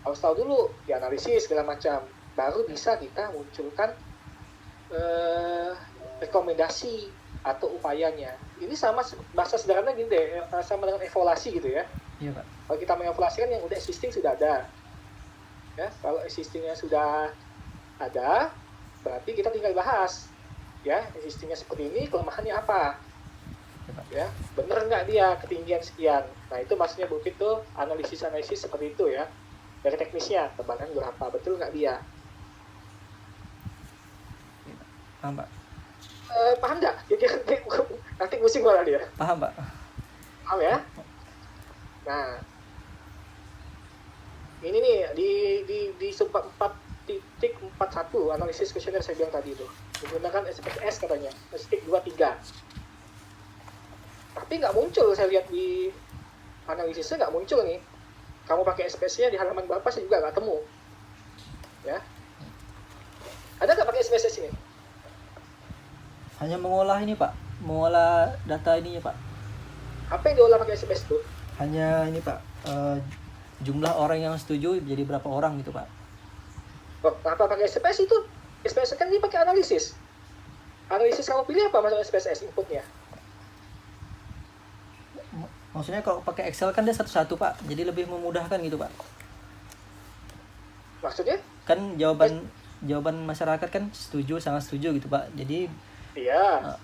Harus tahu dulu, dianalisis segala macam, baru bisa kita munculkan rekomendasi atau upayanya. Ini sama bahasa sederhana gini deh, sama dengan evaluasi gitu ya. Iya Pak. Kalau kita mengevaluasikan yang udah existing sudah ada, ya kalau existingnya sudah ada, berarti kita tinggal bahas, ya existingnya seperti ini, kelemahannya apa, ya bener nggak dia ketinggian sekian. Nah itu maksudnya bukit tuh analisis seperti itu ya. Dari teknisnya, tebalan berapa, betul nggak dia? Paham Pak? Paham nggak? Nanti pusing malah dia. Paham Pak? Paham ya? Nah, ini nih di sub 4.41 analisis kuesioner saya bilang tadi itu. menggunakan SPSS katanya, STIK 23. Tapi nggak muncul, saya lihat di analisisnya nggak muncul nih. Kamu pakai SPSS-nya di halaman berapa saya juga nggak temu. Ya. Ada nggak pakai SPSS ini? Hanya mengolah ini Pak, mengolah data ininya Pak. Apa yang diolah pakai SPSS itu? Hanya ini Pak, jumlah orang yang setuju jadi berapa orang gitu Pak. Oh, apa pakai SPSS itu? SPSS kan dia pakai analisis. Analisis kamu pilih apa masuk SPSS inputnya? Maksudnya kalau pakai Excel kan dia satu-satu Pak, jadi lebih memudahkan gitu Pak. Maksudnya? Kan jawaban masyarakat kan setuju, sangat setuju gitu Pak. Jadi Iya.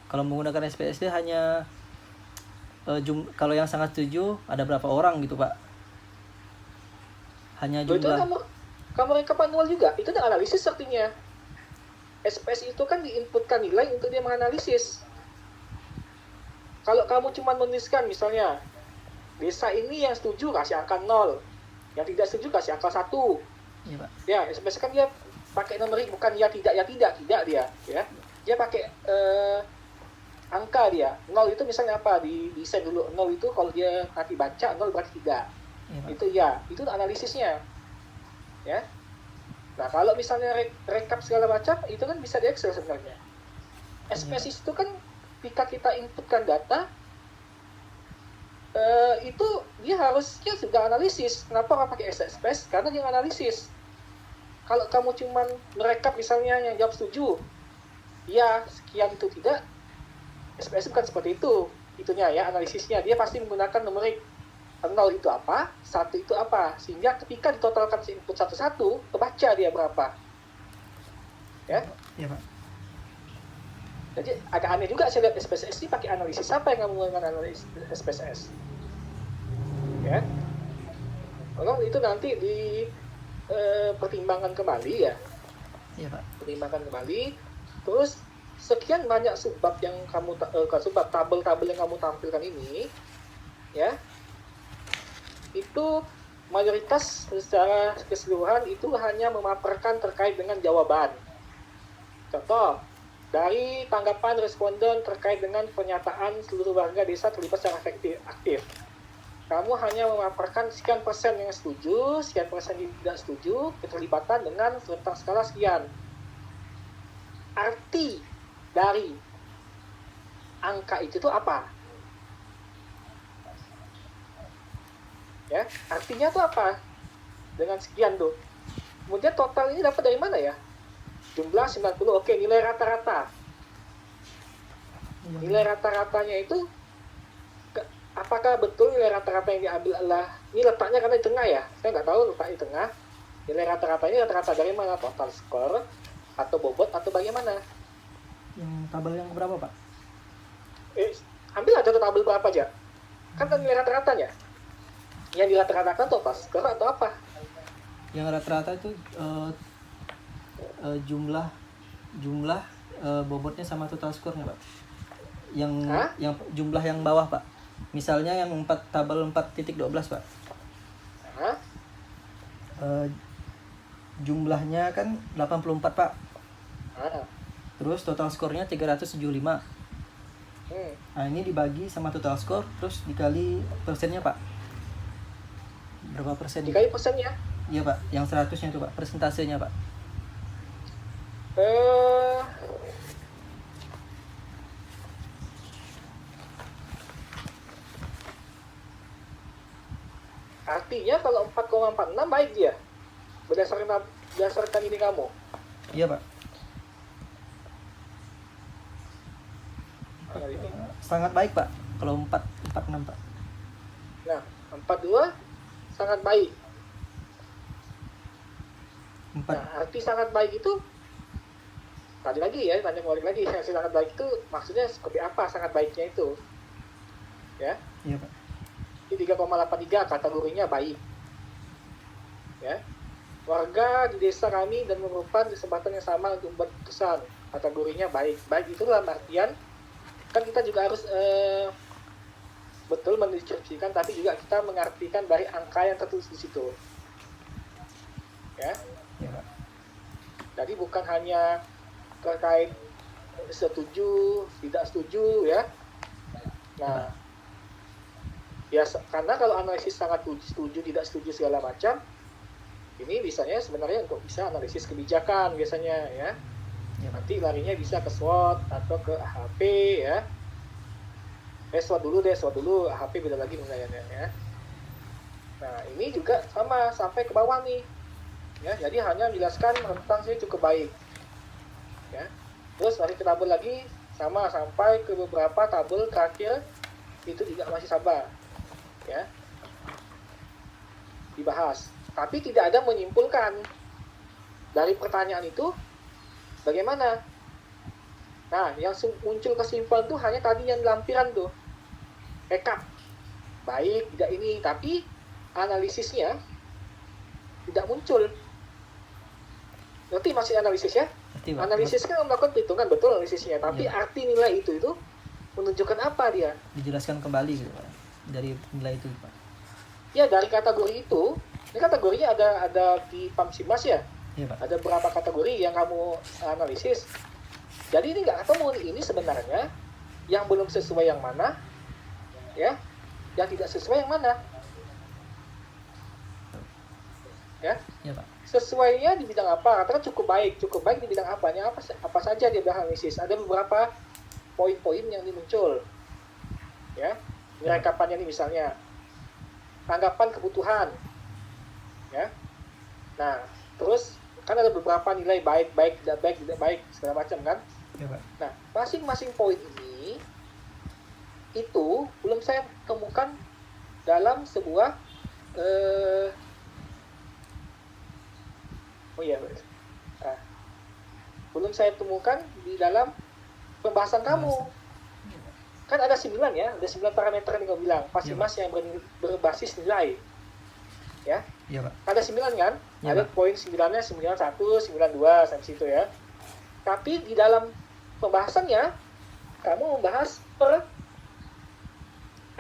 kalau menggunakan SPSS dia hanya kalau yang sangat setuju ada berapa orang gitu Pak. Hanya Itu jumlah. kamu rekap manual juga. Itu kan analisis artinya. SPS itu kan diinputkan nilai untuk dia menganalisis. Kalau kamu cuma menuliskan misalnya desa ini yang setuju kasih angka 0, yang tidak setuju kasih angka 1. Iya Pak. Ya, SPS kan dia pakai numerik, bukan ya tidak dia, ya. Dia pakai angka dia. 0 itu misalnya apa? Di desain dulu 0 itu kalau dia nanti baca 0 berarti 3. Iya Pak. Itu ya, itu analisisnya. Ya. Nah, kalau misalnya rekap segala macam itu kan bisa di Excel sebenarnya. SPSS itu kan ketika kita inputkan data itu dia harusnya sudah analisis. Kenapa nggak pakai SPSS? Karena dia analisis. Kalau kamu cuman merekap misalnya yang jawab setuju, ya sekian itu tidak, SPS bukan seperti itu. Itunya ya, analisisnya. Dia pasti menggunakan numerik 0 itu apa, 1 itu apa. Sehingga ketika ditotalkan si input satu-satu, kebaca dia berapa. Ya. Iya Pak. Jadi agak aneh juga saya lihat SPSS ini pakai analisis. Siapa yang menggunakan analisis SPSS? Ya. Kalau itu nanti di pertimbangkan kembali ya. Iya Pak. Pertimbangkan kembali. Terus sekian banyak subbab yang kamu subbab tabel-tabel yang kamu tampilkan ini ya. Itu mayoritas secara keseluruhan itu hanya memaparkan terkait dengan jawaban. Contoh, dari tanggapan responden terkait dengan pernyataan seluruh warga desa terlibat secara aktif. Kamu hanya memaparkan sekian persen yang setuju, sekian persen yang tidak setuju, keterlibatan dengan rentang skala sekian. Arti dari angka itu tuh apa? Ya, artinya tuh apa? Dengan sekian tuh. Kemudian total ini dapat dari mana ya? Jumlah 90, oke, nilai rata-rata. Nilai rata-ratanya itu apakah betul nilai rata-rata yang diambil adalah ini letaknya karena di tengah ya? Saya nggak tahu letak di tengah. Nilai rata-rata ini rata-rata dari mana? Total skor atau bobot atau bagaimana? Yang tabel yang berapa Pak? Ambil aja tabel berapa aja. Kan nilai rata-ratanya. Yang dirata-ratakan total skor atau apa? Yang rata-rata itu jumlah bobotnya sama total skornya Pak. Yang jumlah yang bawah Pak. Misalnya yang tabel 4.12 Pak. Jumlahnya kan 84 Pak. Terus total skornya 375. Nah ini dibagi sama total skor terus dikali persennya Pak. Berapa persen? Dikali persennya? Iya Pak, yang 100-nya itu Pak, persentasenya Pak. Artinya kalau 4,46 baik dia. Berdasarkan ini kamu. Iya Pak. Ini. Sangat baik Pak, kalau 446 Pak. Nah, 42 sangat baik. Nah, arti sangat baik itu tadi lagi ya, tanya balik lagi. Sangat baik itu maksudnya seperti apa sangat baiknya itu? Ya. Iya Pak. Ini 3,83 kategorinya baik. Ya. Warga di desa kami dan memerlukan kesempatan yang sama untuk membuat keputusan. Kategorinya baik. Baik itu dalam artian kan kita juga harus betul mendeskripsikan, tapi juga kita mengartikan dari angka yang tertulis di situ. Ya. Iya Pak. Jadi bukan hanya terkait setuju, tidak setuju ya. Nah, ya karena kalau analisis sangat setuju, tidak setuju segala macam, ini biasanya sebenarnya untuk bisa analisis kebijakan biasanya ya. Nanti larinya bisa ke SWOT atau ke AHP ya. SWOT dulu, AHP beda lagi penilaiannya ya. Nah, ini juga sama sampai ke bawah nih. Ya, jadi hanya menjelaskan tentang sih cukup baik. Ya. Terus lari ke tabel lagi sama sampai ke beberapa tabel terakhir itu juga masih sama. Ya. Dibahas. Tapi tidak ada menyimpulkan dari pertanyaan itu bagaimana. Nah, yang muncul kesimpulan tuh hanya tadi yang lampiran tuh. Rekap. Baik, tidak ini, tapi analisisnya tidak muncul. Nanti masih analisis ya? Analisis kan melakukan perhitungan, betul analisisnya. Tapi arti nilai itu menunjukkan apa dia? Dijelaskan kembali gitu Pak, dari nilai itu Pak. Ya, dari kategori itu, ini kategorinya ada di PAMSIMAS ya? Iya Pak. Ada berapa kategori yang kamu analisis. Jadi ini nggak ketemu ini sebenarnya yang belum sesuai yang mana, ya, yang tidak sesuai yang mana. Ya, Pak. Sesuainya di bidang apa? Katakan cukup baik di bidang apanya? Apa saja dia analisis? Ada beberapa poin-poin yang muncul. Ya, nilai kapannya ini misalnya anggapan kebutuhan. Ya, nah terus kan ada beberapa nilai baik, tidak baik segala macam kan? Ya, Pak. Nah, masing-masing poin ini itu belum saya temukan dalam sebuah belum saya temukan di dalam pembahasan kamu. Kan ada 9 ya, ada 9 parameter yang kamu bilang, PAMSIMAS yang berbasis nilai. Ya. Iya, Pak. Ada 9 kan? Ya, ada Pak. poin 9-nya 91, 92 sampai situ ya. Tapi di dalam pembahasannya kamu membahas per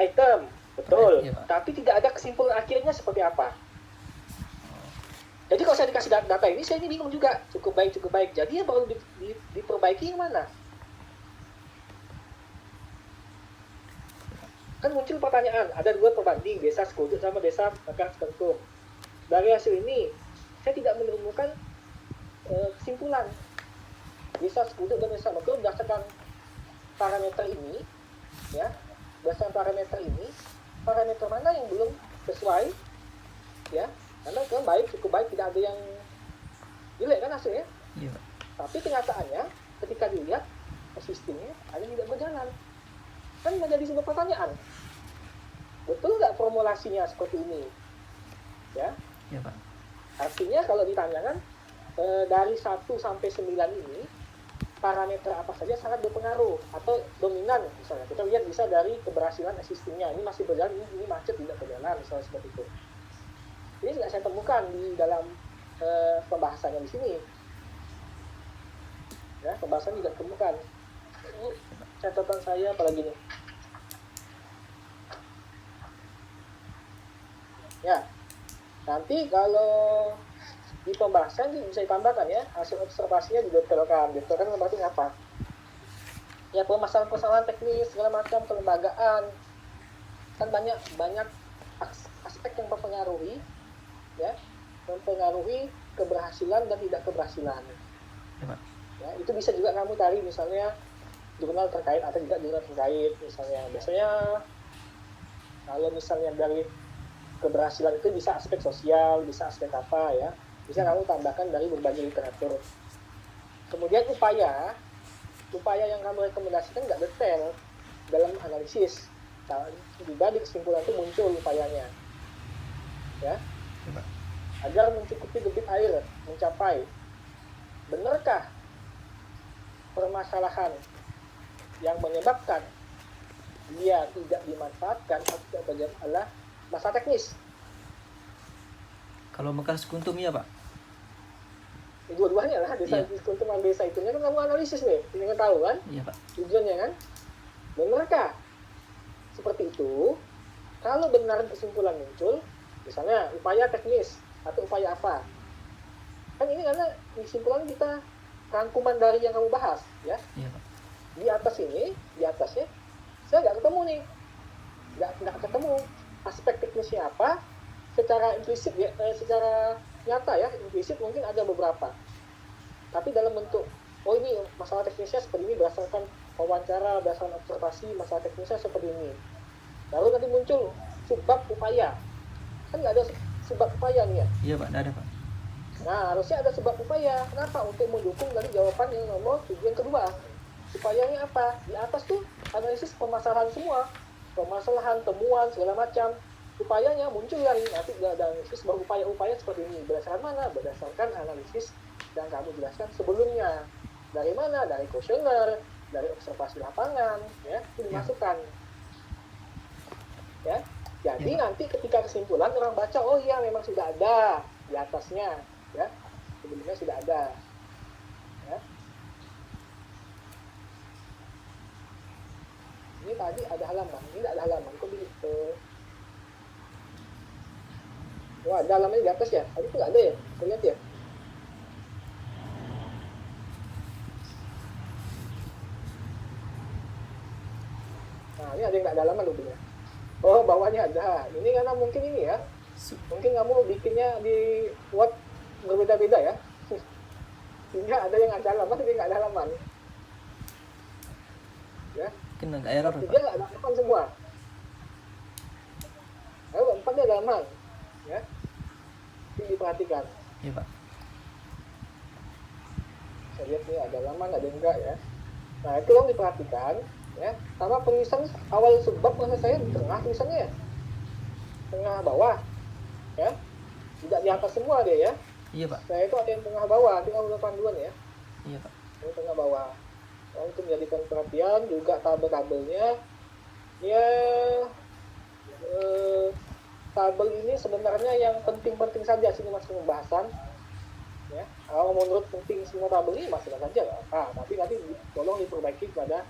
item, betul. Ya, Pak. Tapi tidak ada kesimpulan akhirnya seperti apa. Jadi kalau saya dikasih data ini, saya ini bingung juga. Cukup baik. Jadi yang perlu diperbaiki yang mana? Kan muncul pertanyaan, ada 2 perbanding, desa Sekudut sama desa Mekar Sekengkung. Dari hasil ini, saya tidak menemukan kesimpulan. Desa Sekudut dan desa Mekar berdasarkan parameter ini, ya, berdasarkan parameter ini, parameter mana yang belum sesuai, ya, karena kan baik, cukup baik, tidak ada yang jelek kan hasilnya. Iya, Pak. Tapi kenyataannya, ketika dilihat sistemnya ada yang tidak berjalan. Kan menjadi sebuah pertanyaan. Betul nggak formulasinya seperti ini? Ya. Iya, Pak. Artinya kalau ditanyakan dari 1 sampai 9 ini parameter apa saja sangat berpengaruh atau dominan misalnya. Kita lihat bisa dari keberhasilan sistemnya. Ini masih berjalan, ini macet tidak berjalan misalnya seperti itu. Ini tidak saya temukan di dalam pembahasannya di sini. Ya, pembahasan tidak temukan. Ini catatan saya apalagi nih. Ya, nanti kalau di pembahasan bisa ditambahkan ya, hasil observasinya didetailkan. Detailkan berarti apa? Ya, permasalahan teknis segala macam kelembagaan. Kan banyak aspek yang mempengaruhi, ya, mempengaruhi keberhasilan dan tidak keberhasilan. Ya, Pak. Ya, itu bisa juga kamu cari misalnya jurnal terkait atau tidak jurnal terkait misalnya. Biasanya kalau misalnya dari keberhasilan itu bisa aspek sosial, bisa aspek apa ya, bisa kamu tambahkan dari berbagai literatur. Kemudian upaya yang kamu rekomendasikan nggak detail dalam analisis. Nah, di balik kesimpulan itu muncul upayanya, ya, agar mencukupi debit air mencapai. Benarkah permasalahan yang menyebabkan dia tidak dimanfaatkan atau tidak berjalan adalah masalah teknis? Kalau Mekar Sekuntum ya, Pak. Dua-duanya lah, desa Sekuntum dan desa itunya kan kamu analisis nih, ingin tahu kan? Iya, Pak. Tujuannya kan? Benarkah seperti itu? Kalau benar kesimpulan muncul, misalnya upaya teknis atau upaya apa? Kan ini karena kesimpulan kita rangkuman dari yang kamu bahas, ya. Iya Pak. Di atasnya, saya nggak ketemu nih, nggak ketemu aspek teknisnya apa, secara implisit ya, secara nyata ya, implisit mungkin ada beberapa. Tapi dalam bentuk, oh ini masalah teknisnya seperti ini berdasarkan wawancara, berdasarkan observasi, masalah teknisnya seperti ini. Lalu nanti muncul subbab upaya. Kan nggak ada subbab upaya nih ya. Iya Pak, ada Pak. Nah, harusnya ada subbab upaya. Kenapa? Untuk mendukung dari jawaban yang nomor tujuan kedua. Upayanya apa? Di atas tuh analisis permasalahan semua. Permasalahan, temuan, segala macam. Upayanya muncul yang nanti ada analisis baru upaya-upaya seperti ini. Berdasarkan mana? Berdasarkan analisis yang kamu jelaskan sebelumnya. Dari mana? Dari kuesioner, dari observasi lapangan, ya, itu dimasukkan. Ya. Jadi nanti ketika kesimpulan orang baca, oh iya memang sudah ada di atasnya, ya. Sebelumnya sudah ada. Ya. Ini tadi ada halaman, ini tidak ada halaman. Kok begitu? Wah, ada halamannya di atas ya? Tadi itu nggak ada ya? Kau lihat ya? Nah, ini ada yang nggak ada halaman rupanya. Oh, bawahnya ada. Ini karena mungkin ini ya. Mungkin kamu bikinnya di Word berbeda-beda ya. Sehingga ada yang ada halaman, ada yang nggak ada halaman. Ya. Mungkin agak error Dia Pak. nggak ada halaman semua. Lalu empatnya ada halaman. Ya. Ini diperhatikan. Iya Pak. Saya lihat nih ada halaman, ada enggak ya. Nah, itu yang diperhatikan. Ya, sama penulisan awal subbab maksud saya di tengah tulisannya ya, tengah bawah, ya, tidak di atas semua dia ya. Iya Pak. Saya itu ada yang tengah bawah, nanti kamu panduan ya, Iya Pak. ini tengah bawah. Nah, untuk menjadikan perhatian juga tabel-tabelnya, ya, tabel ini sebenarnya yang penting-penting saja sini masuk pembahasan. Ya, kalau menurut penting semua tabel ini masukkan saja ya. Tapi nanti tolong diperbaiki pada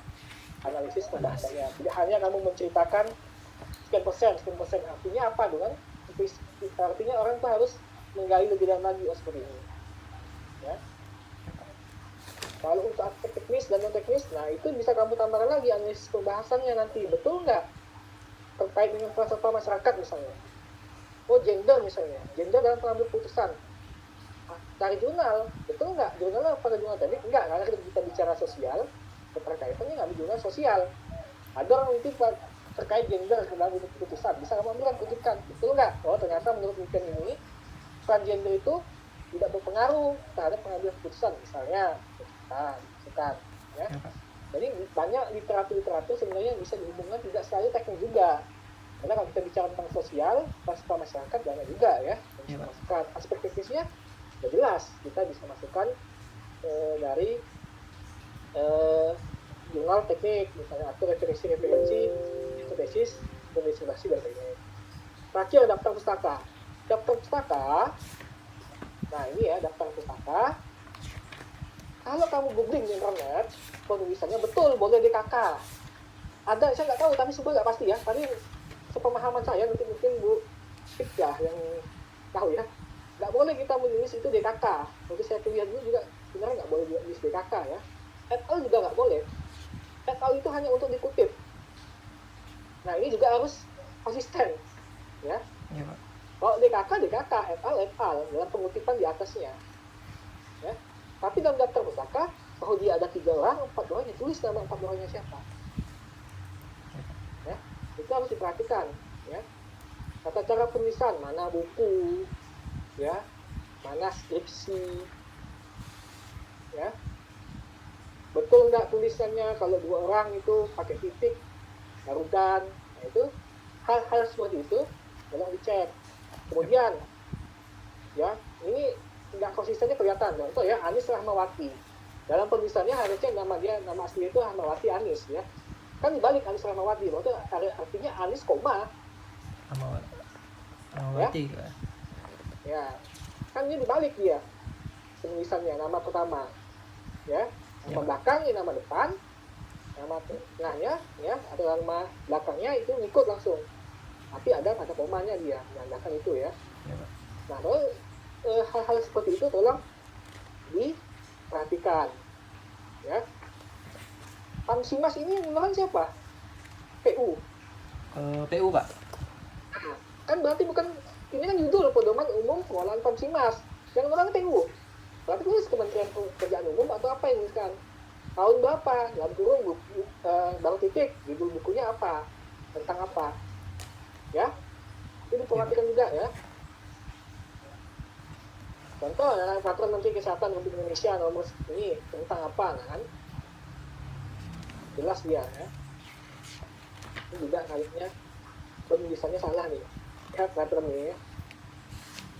analisis pembahasannya. Tidak hanya kamu menceritakan sekian persen, artinya apa dengan? Artinya orang tuh harus menggali lebih dalam lagi seperti ini. Ya. Kalau untuk aspek teknis dan non teknis, nah itu bisa kamu tambahkan lagi analisis pembahasannya nanti. Betul nggak? Terkait dengan peserta masyarakat misalnya. Oh, gender misalnya, gender dalam pengambil putusan. Dari jurnal, betul nggak? Jurnal apa jurnal teknik? Enggak, karena kita bicara sosial, keterkaitannya nggak di jurnal sosial. Ada orang itu terkait gender dalam putusan, bisa kamu ambilkan kutipan, betul nggak? Oh, ternyata menurut penelitian ini peran gender itu tidak berpengaruh terhadap pengambilan keputusan, misalnya bukan, ya. Jadi banyak literatur sebenarnya yang bisa dihubungkan tidak selalu teknik juga. Karena kalau kita bicara tentang sosial, peserta masyarakat banyak juga ya. Bisa masukkan aspek teknisnya, sudah jelas kita bisa masukkan dari jurnal teknik, misalnya atau referensi, tesis, referensi dan lain-lain. Terakhir daftar pustaka. Daftar pustaka, nah ini ya daftar pustaka. Kalau kamu googling di internet, penulisannya betul boleh DKK. Ada, saya nggak tahu, tapi sebenarnya nggak pasti ya. Tapi sepemahaman saya mungkin Bu Fik lah yang tahu ya. Nggak boleh kita menulis itu DKK. Nanti saya lihat dulu juga sebenarnya nggak boleh menulis DKK ya. Et al juga nggak boleh. Et al itu hanya untuk dikutip. Nah ini juga harus konsisten, ya. Iya Pak. Kalau DKK, et al dalam pengutipan di atasnya, ya. Tapi dalam daftar pustaka, kalau dia ada 3 orang, 4 orangnya tulis nama 4 orangnya siapa, ya. Itu harus diperhatikan, ya. Tata cara penulisan, mana buku, ya, mana skripsi, ya. Betul nggak tulisannya kalau 2 orang itu pakai titik, garudan, nah itu hal-hal seperti itu tolong dicek. Kemudian, ya ini nggak konsistennya kelihatan. Contoh ya, Anis Rahmawati. Dalam penulisannya harusnya nama asli itu Rahmawati Anis ya. Kan dibalik Anis Rahmawati, berarti artinya Anis koma. Rahmawati. Ya, kan ini dibalik dia penulisannya, nama pertama, ya. Nama belakangnya, nama depan, nama tengahnya, ya, atau nama belakangnya itu ngikut langsung. Tapi ada tanda komanya dia, menandakan itu ya. Nah, kalau hal-hal seperti itu tolong perhatikan ya. Pamsimas ini yang mengeluarkan siapa? PU. PU Pak. Nah, kan berarti bukan, ini kan judul pedoman umum pengelolaan Pamsimas, yang mengeluarkan PU. Berarti tulis Kementerian Pekerjaan Umum atau apa yang kan? Tahun berapa? Dalam kurung buku, baru titik, judul bukunya apa? Tentang apa? Ya, itu diperhatikan juga ya. Contoh dalam peraturan Menteri Kesehatan Republik Indonesia nomor ini tentang apa, kan? Jelas dia ya. Ini juga kayaknya penulisannya salah nih. Ya, peraturan ini.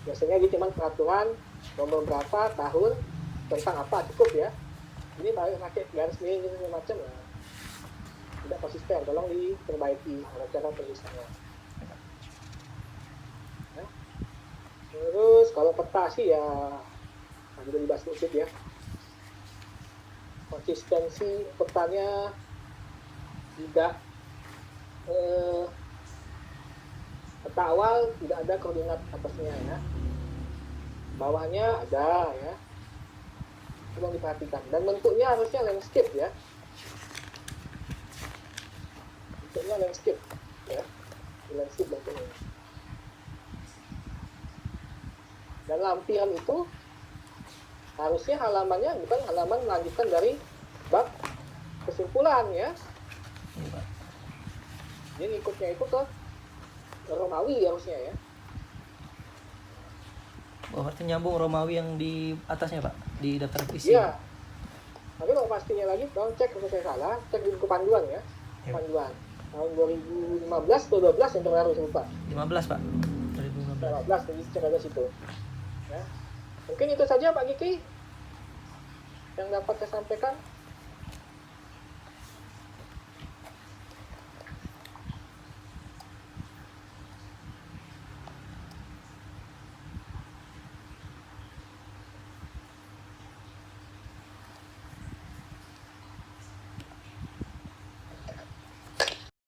Biasanya dia cuma peraturan nomor berapa tahun tentang apa, cukup ya. Ini pakai garis miring gitu macam ya. Tidak konsisten, tolong diperbaiki cara penulisannya. Ya. Terus kalau peta sih ya juga dibahas sedikit ya. Konsistensi petanya tidak peta awal tidak ada koordinat atasnya ya. Bawahnya ada ya. Tolong diperhatikan. Dan bentuknya harusnya landscape ya. Bentuknya landscape ya. Landscape bentuknya. Dan lampiran itu harusnya halamannya bukan halaman melanjutkan dari bab kesimpulan ya. Iya Pak. Jadi ikutnya itu ke Romawi harusnya ya. Oh, berarti nyambung Romawi yang di atasnya Pak, di daftar isi. Iya. Tapi kalau pastinya lagi, tolong cek kalau saya salah, cek di buku panduan ya. Iya. Panduan tahun 2015 atau 12 yang terbaru saya lupa. 15 Pak. 2015. 15, jadi cek aja situ. Ya. Mungkin itu saja Pak Kiki yang dapat saya sampaikan.